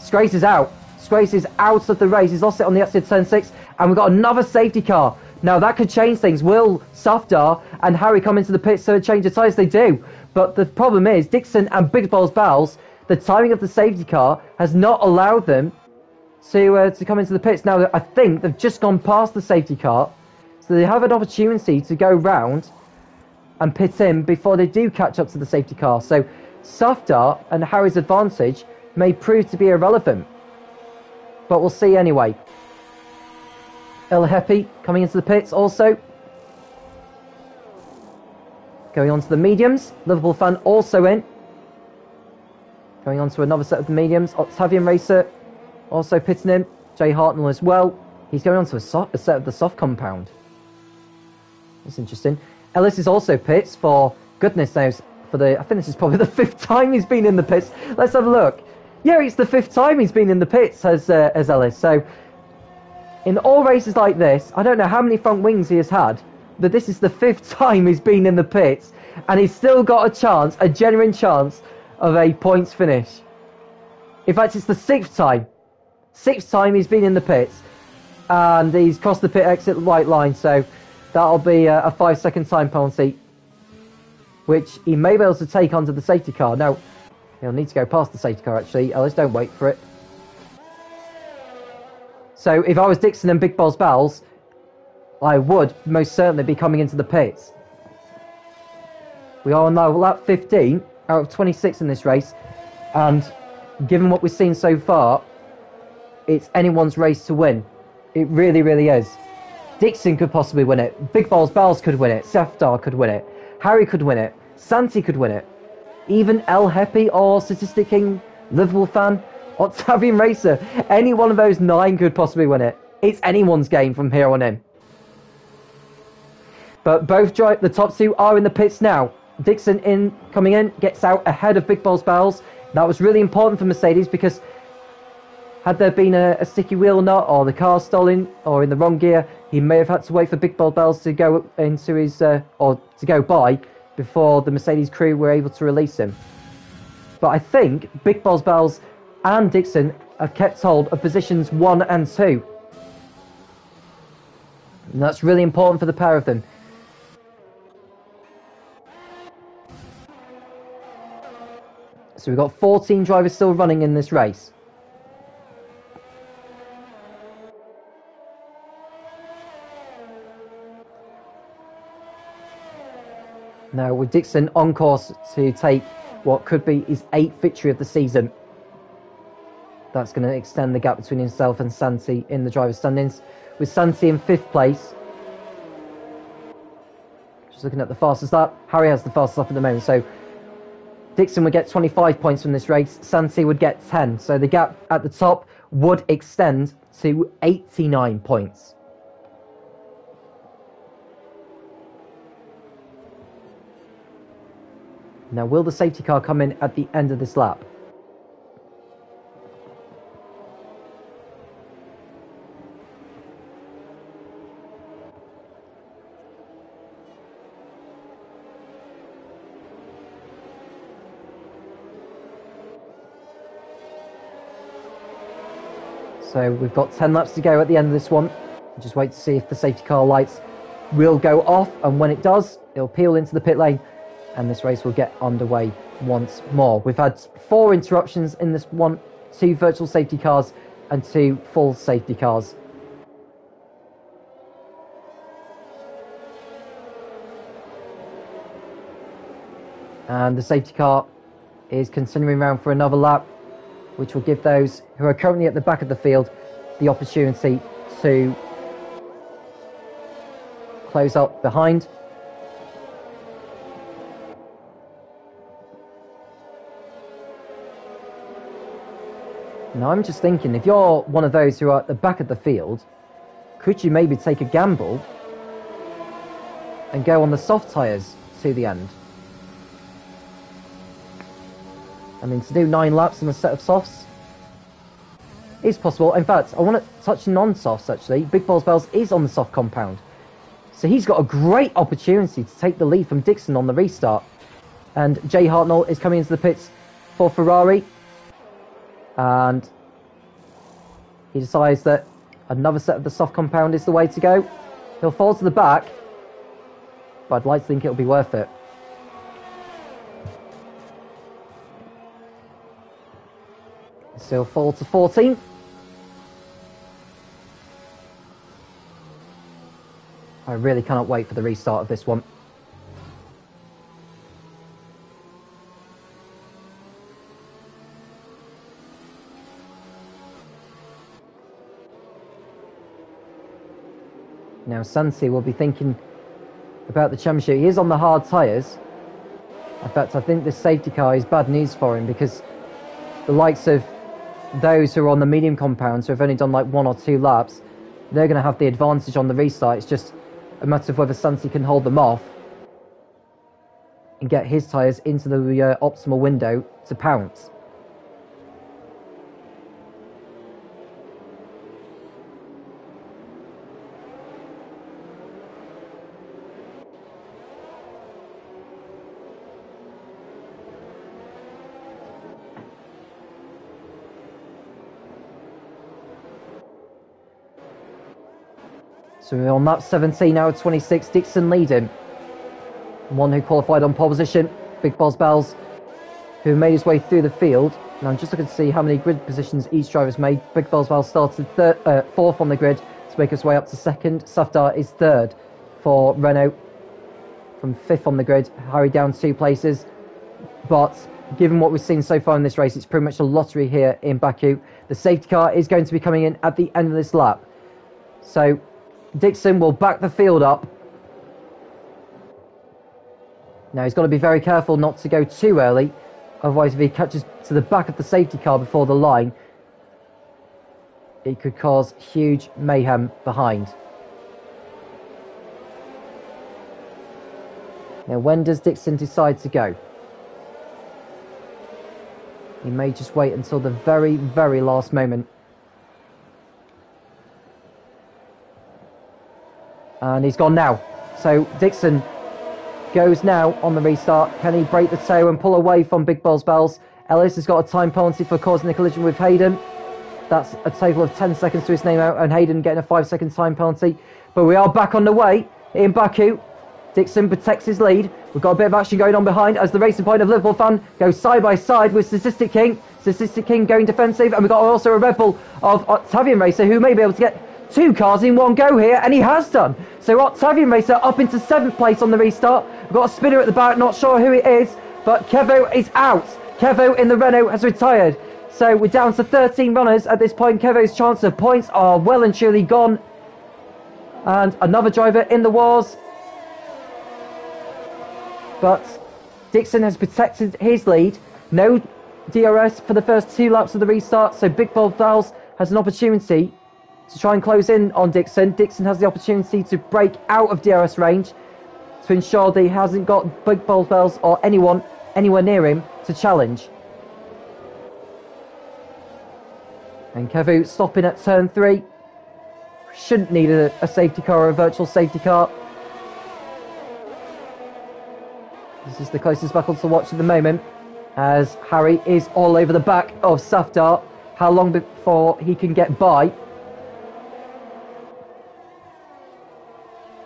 Scrace is out. Scrace is out of the race. He's lost it on the exit turn 6, and we've got another safety car. Now, that could change things. Will Safdar and Harry come into the pits to change the tyres? They do. But the problem is, Dixon and Big Balls Bowles, the timing of the safety car has not allowed them to come into the pits. Now, I think they've just gone past the safety car, so they have an opportunity to go round and pit in before they do catch up to the safety car. So Safdar and Harry's advantage may prove to be irrelevant, but we'll see anyway. El Hepi coming into the pits also. Going on to the mediums. Liverpool fan also in. Going on to another set of the mediums. Octavian Racer also pitting in. Jay Hartnell as well. He's going on to a set of the soft compound. That's interesting. Ellis is also pits for goodness knows, I think this is probably the 5th time he's been in the pits. Let's have a look. Yeah, it's the 5th time he's been in the pits as Ellis. So in all races like this, I don't know how many front wings he has had, but this is the 5th time he's been in the pits, and he's still got a chance, a genuine chance, of a points finish. In fact, it's the 6th time. 6th time he's been in the pits, and he's crossed the pit exit white line, so that'll be a 5-second time penalty, which he may be able to take onto the safety car. Now, he'll need to go past the safety car, actually. Ellis, don't wait for it. So if I was Dixon and Big Balls Bowles, I would most certainly be coming into the pits. We are on now lap 15 out of 26 in this race, and given what we've seen so far, it's anyone's race to win. It really, really is. Dixon could possibly win it. Big Balls Bowles could win it. Safdar could win it. Harry could win it. Santi could win it. Even El Hepi or Statistic King, Liverpool fan, Octavian Racer, any one of those 9 could possibly win it. It's anyone's game from here on in. But both the top 2 are in the pits now. Dixon coming in, gets out ahead of Big Balls Bowles. That was really important for Mercedes, because had there been a sticky wheel nut or the car stolen or in the wrong gear, he may have had to wait for Big Balls Bowles to go into his or to go by before the Mercedes crew were able to release him. But I think Big Balls Bowles and Dixon have kept hold of positions 1 and 2. And that's really important for the pair of them. So we've got 14 drivers still running in this race. Now with Dixon on course to take what could be his 8th victory of the season. That's going to extend the gap between himself and Santi in the driver's standings. With Santi in 5th place. Just looking at the fastest lap. Harry has the fastest lap at the moment. So Dixon would get 25 points from this race. Santi would get 10. So the gap at the top would extend to 89 points. Now, will the safety car come in at the end of this lap? So we've got 10 laps to go at the end of this one. Just wait to see if the safety car lights will go off, and when it does, it'll peel into the pit lane, and this race will get underway once more. We've had 4 interruptions in this one, 2 virtual safety cars and 2 full safety cars. And the safety car is continuing round for another lap, which will give those who are currently at the back of the field the opportunity to close up behind. Now I'm just thinking, if you're one of those who are at the back of the field, could you maybe take a gamble and go on the soft tyres to the end? I mean, to do 9 laps on a set of softs is possible. In fact, I want to touch non-softs actually. Big Balls Bells is on the soft compound, so he's got a great opportunity to take the lead from Dixon on the restart. And Jay Hartnell is coming into the pits for Ferrari, and he decides that another set of the soft compound is the way to go. He'll fall to the back, but I'd like to think it'll be worth it. So he'll fall to 14th. I really cannot wait for the restart of this one. Now Santi will be thinking about the championship. He is on the hard tyres. In fact, I think this safety car is bad news for him, because the likes of those who are on the medium compounds, who have only done like 1 or 2 laps, they're going to have the advantage on the restart. It's just a matter of whether Santi can hold them off and get his tyres into the optimal window to pounce. So we're on lap 17 out of 26, Dixon leading. One who qualified on pole position, Big Balls Bells, who made his way through the field. And I'm just looking to see how many grid positions each driver's made. Big Balls Bells started 4th on the grid to make his way up to 2nd. Safdar is 3rd for Renault, from 5th on the grid, Harry down 2 places. But given what we've seen so far in this race, it's pretty much a lottery here in Baku. The safety car is going to be coming in at the end of this lap. So Dixon will back the field up. Now he's got to be very careful not to go too early, otherwise if he catches to the back of the safety car before the line, it could cause huge mayhem behind. Now when does Dixon decide to go? He may just wait until the very, very last moment. And he's gone now. So Dixon goes now on the restart. Can he break the toe and pull away from Big Balls Bells? Ellis has got a time penalty for causing a collision with Hayden. That's a total of 10 seconds to his name out, and Hayden getting a 5-second time penalty. But we are back on the way in Baku. Dixon protects his lead. We've got a bit of action going on behind as the Racing Point of Liverpool fan goes side by side with Statistic King. Statistic King going defensive, and we've got also a Red Bull of Octavian Racer who may be able to get 2 cars in one go here, and he has done. So Octavian Racer up into 7th place on the restart. We've got a spinner at the back, not sure who it is, but Kevo is out. Kevo in the Renault has retired. So we're down to 13 runners at this point. Kevo's chance of points are well and truly gone. And another driver in the wars. But Dixon has protected his lead. No DRS for the first 2 laps of the restart, so Big Balls Bells has an opportunity to try and close in on Dixon. Dixon has the opportunity to break out of DRS range to ensure that he hasn't got Big Balls Bells or anyone anywhere near him to challenge. And Kevu stopping at turn 3. Shouldn't need a safety car or a virtual safety car. This is the closest battle to watch at the moment, as Harry is all over the back of Safdar. How long before he can get by?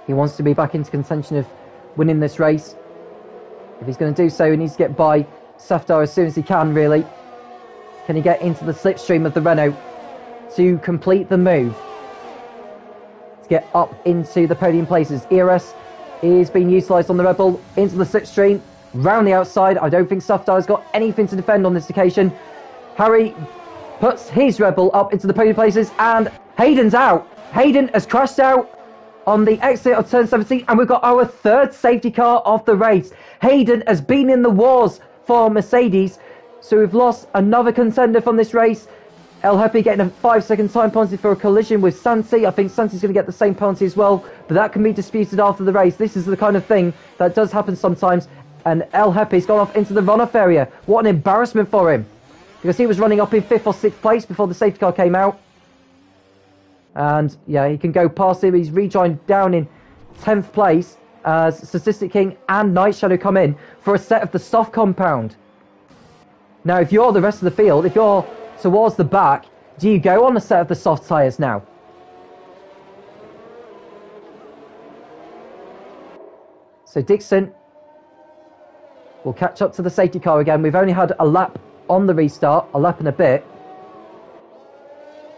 He wants to be back into contention of winning this race. If he's going to do so, he needs to get by Safdar as soon as he can, really. Can he get into the slipstream of the Renault to complete the move? To get up into the podium places. ERS is being utilised on the Red Bull into the slipstream. Round the outside. I don't think Safdar has got anything to defend on this occasion. Harry puts his Red Bull up into the podium places, and Hayden's out. Hayden has crashed out on the exit of turn 17, and we've got our 3rd safety car of the race. Hayden has been in the wars for Mercedes, so we've lost another contender from this race. El Happy getting a 5-second time penalty for a collision with Santi. I think Santi's going to get the same penalty as well, but that can be disputed after the race. This is the kind of thing that does happen sometimes, and El Happy's gone off into the runoff area. What an embarrassment for him, because he was running up in 5th or 6th place before the safety car came out. And yeah, he can go past him. He's rejoined down in 10th place as Statistic King and Night Shadow come in for a set of the soft compound. Now, if you're the rest of the field, if you're towards the back, do you go on a set of the soft tyres now? So Dixon will catch up to the safety car again. We've only had a lap on the restart, a lap and a bit.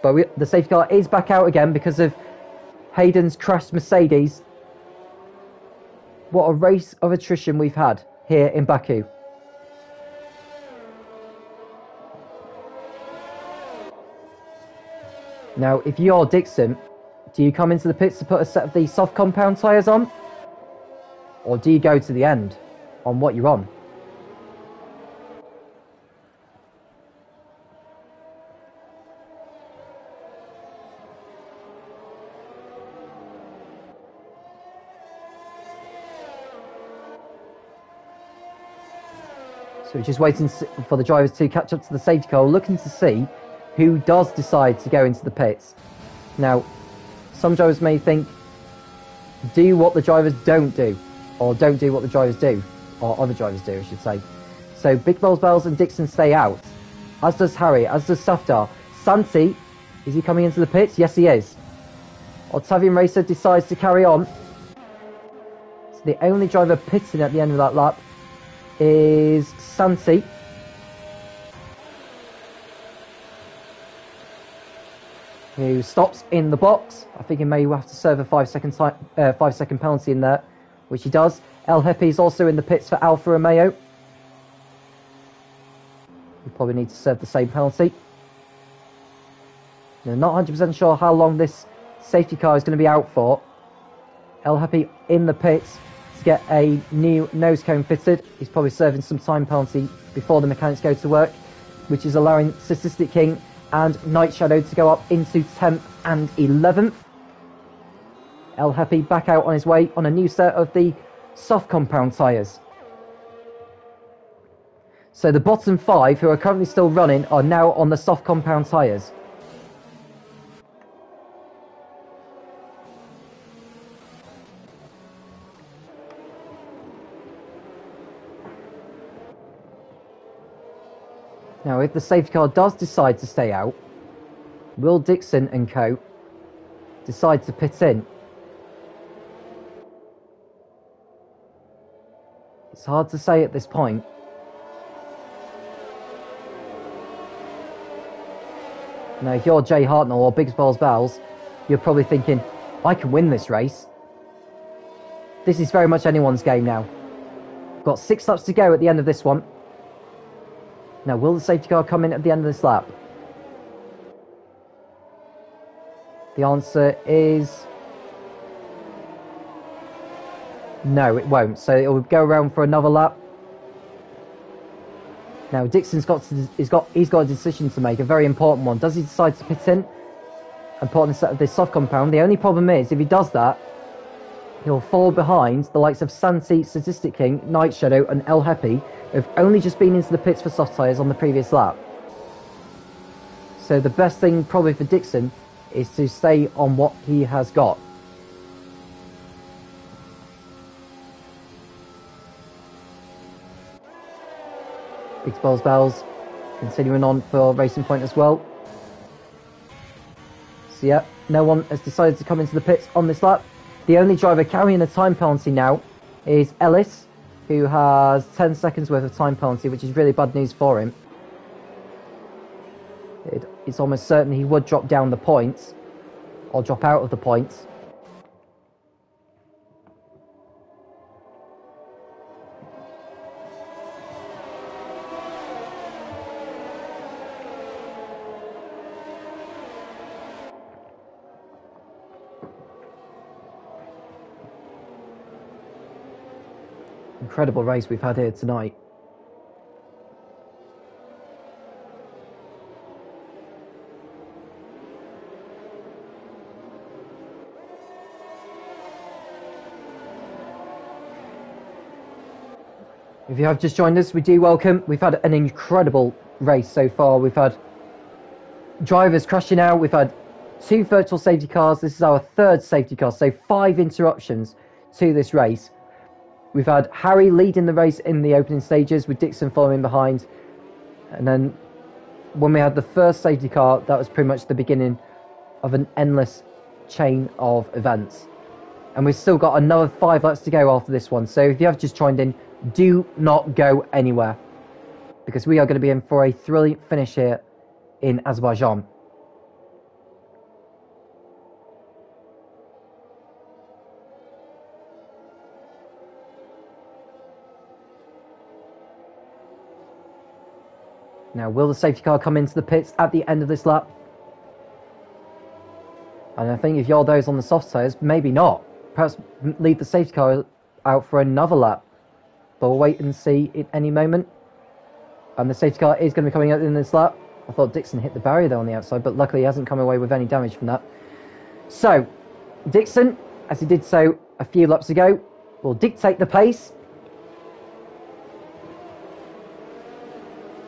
But the safety car is back out again because of Hayden's crashed Mercedes. What a race of attrition we've had here in Baku. Now, if you're Dixon, do you come into the pits to put a set of these soft compound tyres on? Or do you go to the end on what you're on? So we're just waiting for the drivers to catch up to the safety car, looking to see who does decide to go into the pits. Now, some drivers may think, do what the drivers don't do, or don't do what the drivers do, or other drivers do, I should say. So Big Bells and Dixon stay out, as does Harry, as does Safdar. Santi, is he coming into the pits? Yes, he is. Octavian Racer decides to carry on. So the only driver pitting at the end of that lap is Santi. Who stops in the box. I think he may have to serve a 5-second penalty in there, which he does. El Happy is also in the pits for Alfa Romeo. We probably need to serve the same penalty. We're not 100% sure how long this safety car is going to be out for. El Happy in the pits to get a new nose cone fitted. He's probably serving some time penalty before the mechanics go to work, which is allowing Statistic King and Night Shadow to go up into 10th and 11th. El Happy back out on his way on a new set of the soft compound tyres. So the bottom 5, who are currently still running, are now on the soft compound tyres. Now, if the safety car does decide to stay out, will Dixon and co decide to pit in? It's hard to say at this point. Now, if you're Jay Hartnell or Biggs Bells, you're probably thinking, I can win this race. This is very much anyone's game now. Got 6 laps to go at the end of this one. Now, will the safety car come in at the end of this lap? The answer is no, it won't. So it will go around for another lap. Now, Dixon's he's got a decision to make, a very important one. Does he decide to pit in and put on this soft compound? The only problem is, if he does that, he'll fall behind the likes of Santi, Statistic King, Night Shadow, and El Happy, who've only just been into the pits for soft tyres on the previous lap. So the best thing probably for Dixon is to stay on what he has got. Big Bells continuing on for Racing Point as well. So yeah, no one has decided to come into the pits on this lap. The only driver carrying a time penalty now is Ellis, who has 10 seconds worth of time penalty, which is really bad news for him. It's almost certain he would drop down the points, or drop out of the points. Incredible race we've had here tonight. If you have just joined us, we do welcome. We've had an incredible race so far. We've had drivers crashing out. We've had 2 virtual safety cars. This is our 3rd safety car, so 5 interruptions to this race. We've had Harry leading the race in the opening stages with Dixon following behind. And then when we had the first safety car, that was pretty much the beginning of an endless chain of events. And we've still got another 5 laps to go after this one. So if you have just joined in, do not go anywhere, because we are going to be in for a thrilling finish here in Azerbaijan. Now, will the safety car come into the pits at the end of this lap? And I think if you're those on the soft tyres, maybe not. Perhaps leave the safety car out for another lap. But we'll wait and see at any moment. And the safety car is going to be coming out in this lap. I thought Dixon hit the barrier there on the outside, but luckily he hasn't come away with any damage from that. So, Dixon, as he did so a few laps ago, will dictate the pace.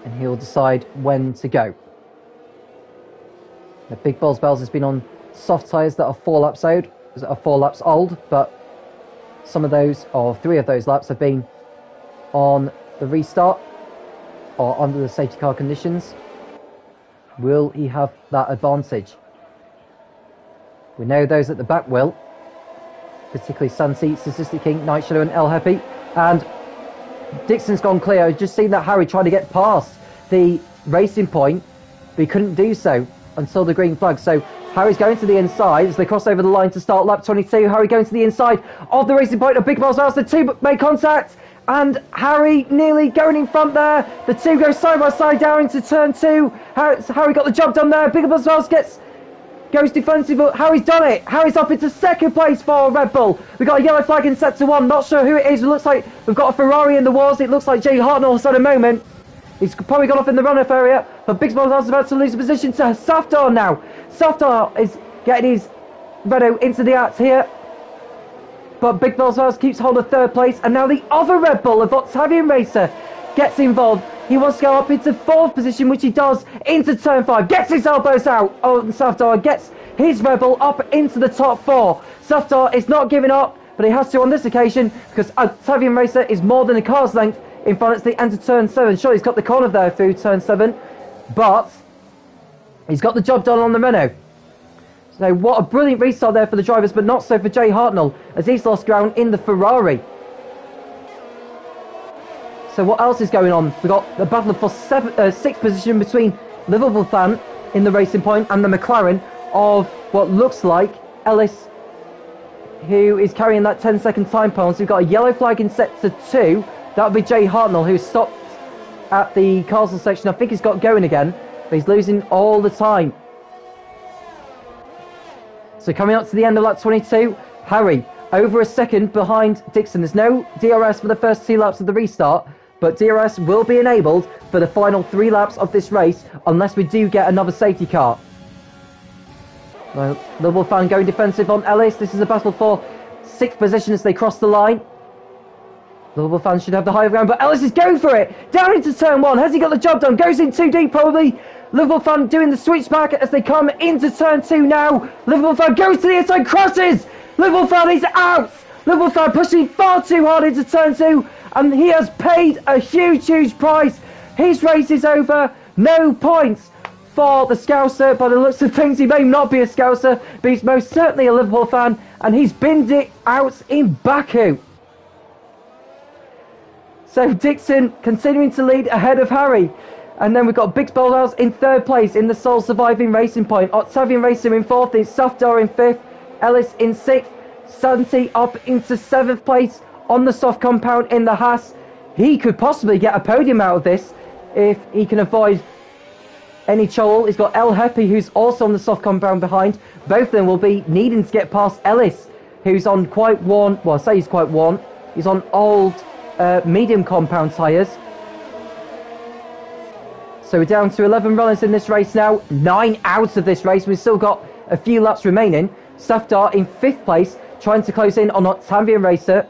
And he'll decide when to go. The Big Balls Bells has been on soft tyres that are 4 laps old, but some of those, or 3 of those laps, have been on the restart or under the safety car conditions. Will he have that advantage? We know those at the back will, particularly Santi, Statistic King, Night Shadow and El Happy. And Dixon's gone clear. I've just seen that Harry tried to get past the racing point, but he couldn't do so until the green flag. So Harry's going to the inside as they cross over the line to start lap 22. Harry going to the inside of the racing point of Big Balls House. The 2 make contact, and Harry nearly going in front there. The 2 go side by side down into turn 2. Harry got the job done there. Big Balls House goes defensive, but Harry's done it. Harry's up into 2nd place for Red Bull. We've got a yellow flag in sector 1. Not sure who it is. It looks like we've got a Ferrari in the walls. It looks like Jay Hartnell's at a moment. He's probably gone off in the runoff area, but Big Balls House is about to lose the position to Safdar now. Safdar is getting his Renault into the act here, but Big Balls House keeps hold of 3rd place, and now the other Red Bull of Octavian Racer gets involved. He wants to go up into 4th position, which he does, into turn 5, gets his elbows out on Safdar, gets his Red Bull up into the top 4. Safdar is not giving up, but he has to on this occasion, because Octavian Racer is more than a car's length in front at the end of turn 7. Sure, he's got the corner there through turn 7, but he's got the job done on the Renault. So what a brilliant restart there for the drivers, but not so for Jay Hartnell, as he's lost ground in the Ferrari. So what else is going on? We've got the battle for 6th position between Liverpool fan in the racing point and the McLaren of what looks like Ellis, who is carrying that 10-second time penalty. So we've got a yellow flag in sector 2. That would be Jay Hartnell, who stopped at the castle section. I think he's got going again, but he's losing all the time. So coming up to the end of lap 22, Harry over a second behind Dixon. There's no DRS for the first 2 laps of the restart, but DRS will be enabled for the final 3 laps of this race unless we do get another safety car. Liverpool fan going defensive on Ellis. This is a battle for 6th position as they cross the line. Liverpool fans should have the higher ground, but Ellis is going for it. Down into turn 1. Has he got the job done? Goes in too deep, probably. Liverpool fan doing the switchback as they come into turn 2 now. Liverpool fan goes to the inside, crosses. Liverpool fan is out. Liverpool fan pushing far too hard into turn 2, and he has paid a huge, huge price. His race is over. No points for the Scouser. By the looks of things, he may not be a Scouser, but he's most certainly a Liverpool fan, and he's binned it out in Baku. So Dixon continuing to lead ahead of Harry. And then we've got Big Balls in 3rd place in the sole surviving racing point. Octavian Racer in 4th, it's Safdar in 5th, Ellis in 6th, Santi up into 7th place on the soft compound in the Haas. He could possibly get a podium out of this if he can avoid any trouble. He's got El Happy, who's also on the soft compound behind. Both of them will be needing to get past Ellis, who's on quite worn, well, I say he's quite worn, he's on old medium compound tyres. So we're down to 11 runners in this race now, 9 out of this race. We've still got a few laps remaining. Safdar in 5th place, trying to close in on Octavian Racer.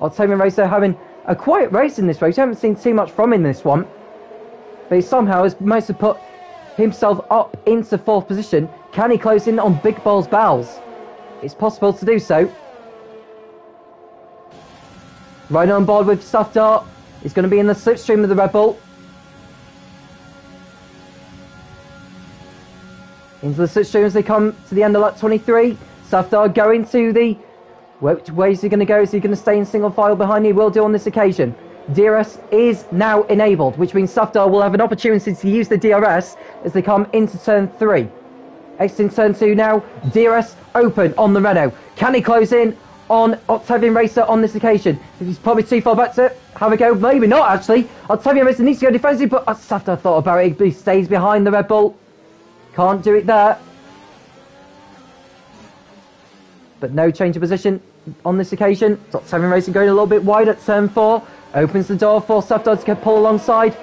Octavian Racer having a quiet race in this race. We haven't seen too much from him in this one. But he somehow has managed to put himself up into 4th position. Can he close in on Big Ball's bows? It's possible to do so. Right on board with Safdar. He's going to be in the slipstream of the Red Bull. Into the slipstream as they come to the end of lap 23. Safdar going to the... Which way is he going to go? Is he going to stay in single file behind? He will do on this occasion. DRS is now enabled, which means Safdar will have an opportunity to use the DRS as they come into turn 3. Exiting turn 2 now. DRS open on the Renault. Can he close in on Octavian Racer on this occasion? He's probably too far back to have a go. Maybe not, actually. Octavian Racer needs to go defensive, but Safdar thought about it. He stays behind the Red Bull. Can't do it there. But no change of position on this occasion. Octavian Racer going a little bit wide at turn 4. Opens the door for Safdar to pull alongside.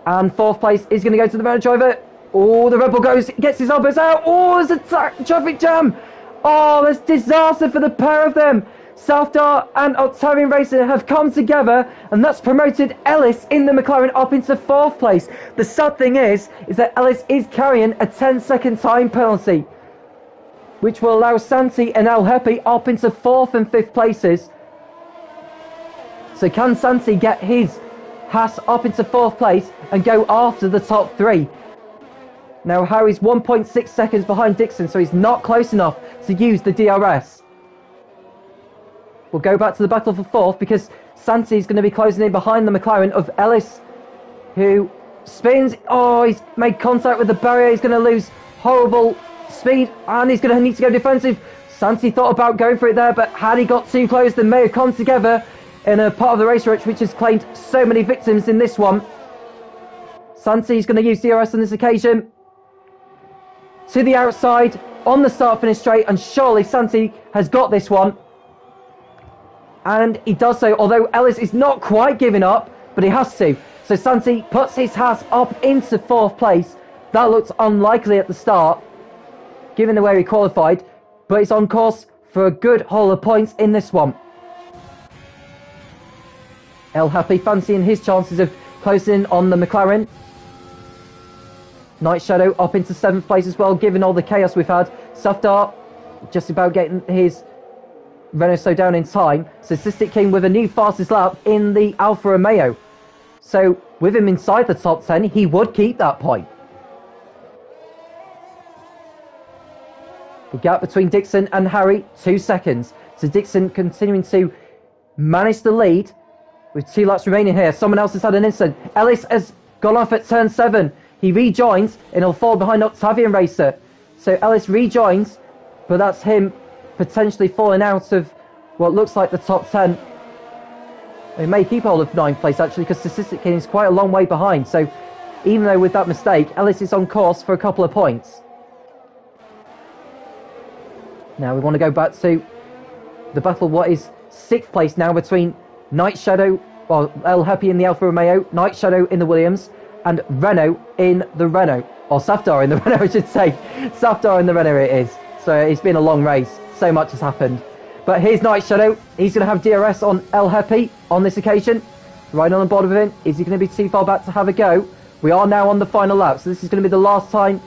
And 4th place is going to go to the Renault driver. Oh, the Red Bull gets his elbows out. Oh, there's a traffic jam. Oh, there's disaster for the pair of them. Safdar and Octavian Racer have come together, and that's promoted Ellis in the McLaren up into 4th place. The sad thing is that Ellis is carrying a 10-second time penalty, which will allow Santi and El Hepi up into 4th and 5th places. So can Santi get his Haas up into 4th place and go after the top 3? Now Harry's 1.6 seconds behind Dixon, so he's not close enough to use the DRS. We'll go back to the battle for 4th because Santi's going to be closing in behind the McLaren of Ellis, who spins. Oh, he's made contact with the barrier. He's going to lose horrible speed, and he's going to need to go defensive. Santi thought about going for it there, but had he got too close, they may have come together in a part of the race which has claimed so many victims in this one. Santi's going to use DRS on this occasion. To the outside, on the start-finish straight, and surely Santi has got this one. And he does so, although Ellis is not quite giving up, but he has to. So Santi puts his Haas up into 4th place. That looked unlikely at the start, given the way he qualified, but he's on course for a good haul of points in this one. El Happy fancying his chances of closing in on the McLaren. Night Shadow up into 7th place as well, given all the chaos we've had. Safdar just about getting his Renault slowed down in time. So Sistik King with a new fastest lap in the Alfa Romeo. So with him inside the top 10, he would keep that point. The gap between Dixon and Harry, 2 seconds. So Dixon continuing to manage the lead with 2 laps remaining here. Someone else has had an incident. Ellis has gone off at turn 7. He rejoins and he'll fall behind Octavian Racer. So Ellis rejoins, but that's him potentially falling out of what looks like the top 10. He may keep hold of 9th place actually, because Statistic King is quite a long way behind. So even though with that mistake, Ellis is on course for a couple of points. Now we want to go back to the battle, what is 6th place now between Night Shadow, well, El Happy in the Alfa Romeo, Night Shadow in the Williams, and Renault in the Renault. Or Safdar in the Renault, I should say. Safdar in the Renault it is. So it's been a long race. So much has happened. But here's Night Shadow. He's going to have DRS on El Happy on this occasion. Right on the board with him. Is he going to be too far back to have a go? We are now on the final lap. So this is going to be the last time,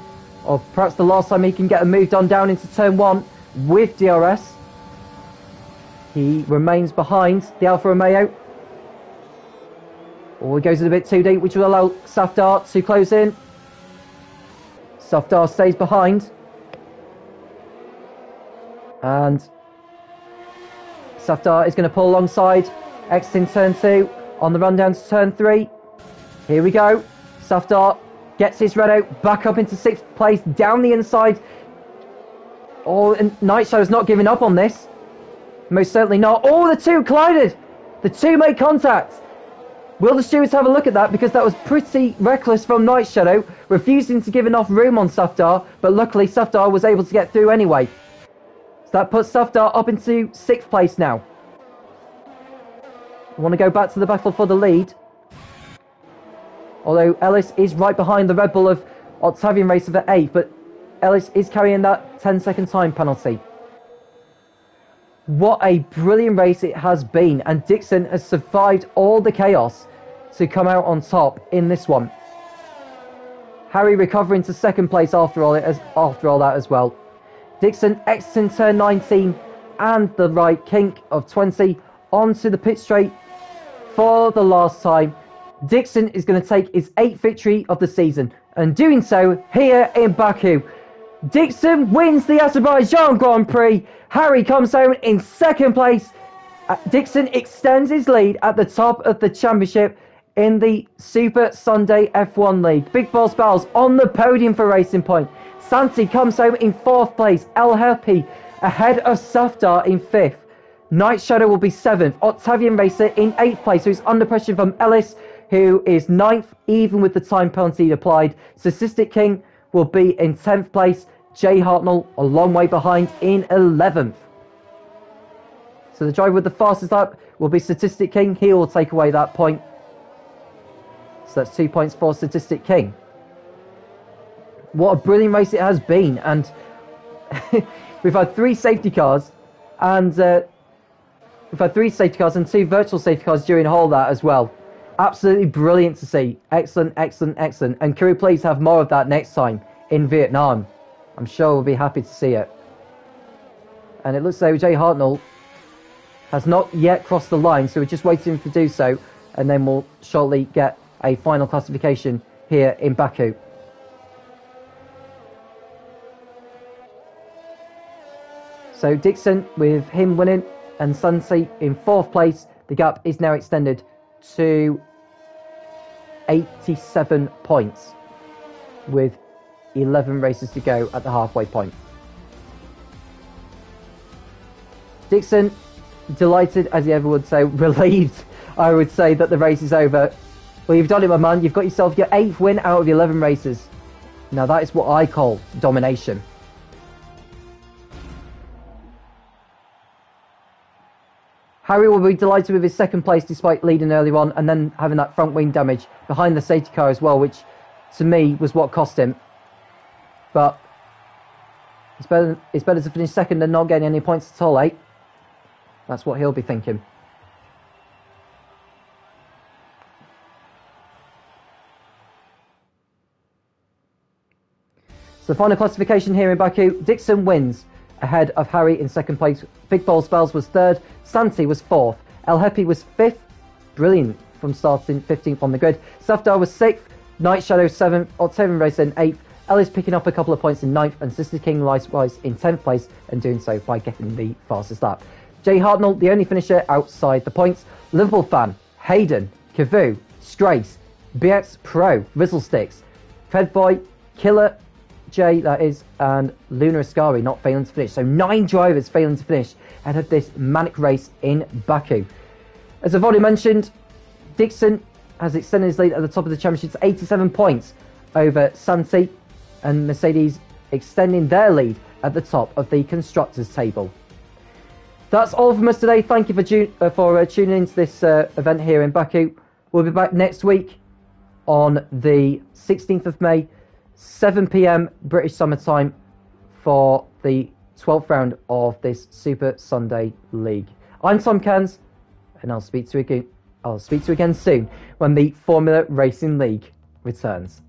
or perhaps the last time he can get a moved on down into turn 1 with DRS. He remains behind the Alfa Romeo. Or he goes in a bit too deep, which will allow Safdar to close in. Safdar stays behind. And Safdar is going to pull alongside, exiting turn 2 on the run down to turn 3. Here we go. Safdar gets his Renault back up into 6th place, down the inside. Oh, and Night Shadow's not giving up on this. Most certainly not. Oh, the two collided. The two made contact. Will the stewards have a look at that? Because that was pretty reckless from Night Shadow, refusing to give enough room on Safdar, but luckily Safdar was able to get through anyway. So that puts Safdar up into 6th place now. We want to go back to the battle for the lead. Although Ellis is right behind the Red Bull of Octavian Racer for 8th, but Ellis is carrying that 10-second time penalty. What a brilliant race it has been, and Dixon has survived all the chaos to come out on top in this one. Harry recovering to second place after all that as well. Dixon exiting turn 19 and the right kink of 20 onto the pit straight for the last time. Dixon is going to take his 8th victory of the season, and doing so here in Baku. Dixon wins the Azerbaijan Grand Prix. Harry comes home in second place. Dixon extends his lead at the top of the championship in the Super Sunday F1 League. Big Boss Battles on the podium for Racing Point. Santi comes home in 4th place. El Happy ahead of Safdar in 5th. Night Shadow will be 7th. Octavian Racer in 8th place, who's under pressure from Ellis, who is 9th, even with the time penalty applied. Statistic King will be in 10th place. Jay Hartnell a long way behind in 11th. So the driver with the fastest lap will be Statistic King. He will take away that point. So that's 2 points for Statistic King. What a brilliant race it has been. And we've had 3 safety cars. And we've had 3 safety cars and 2 virtual safety cars during all that as well. Absolutely brilliant to see. Excellent, excellent, excellent. And can we please have more of that next time in Vietnam? I'm sure we'll be happy to see it. And it looks like Jay Hartnell has not yet crossed the line, so we're just waiting to do so, and then we'll shortly get a final classification here in Baku. So Dixon, with him winning, and Santi in 4th place, the gap is now extended to 87 points, with 11 races to go at the halfway point. Dixon, delighted as he ever would say, relieved, I would say, that the race is over. Well, you've done it, my man. You've got yourself your 8th win out of 11 races. Now that is what I call domination. Harry will be delighted with his 2nd place despite leading earlier on, and then having that front wing damage behind the safety car as well, which to me was what cost him. But it's better to finish 2nd than not getting any points at all, eh? That's what he'll be thinking. So the final classification here in Baku, Dixon wins ahead of Harry in 2nd place. Big Ball Spells was 3rd. Santi was 4th. El Happy was 5th. Brilliant from starting 15th on the grid. Safdar was 6th. Night Shadow 7th. Octavian Racer in 8th. Ellis picking up a couple of points in 9th, and Sister King likewise in 10th place, and doing so by getting the fastest lap. Jay Hartnell, the only finisher outside the points. Liverpool Fan, Hayden, Cavu, Strace, BX Pro, Rizzlesticks, Fedboy, Killer J, that is, and Luna Ascari not failing to finish. So 9 drivers failing to finish ahead of this manic race in Baku. As I've already mentioned, Dixon has extended his lead at the top of the championship to 87 points over Santi, and Mercedes extending their lead at the top of the constructors table. That's all from us today. Thank you for tuning into this event here in Baku. We'll be back next week on the 16th of May, 7 p.m. British Summer Time, for the 12th round of this Super Sunday League. I'm Tom Cairns, and I'll speak to you again soon when the Formula Racing League returns.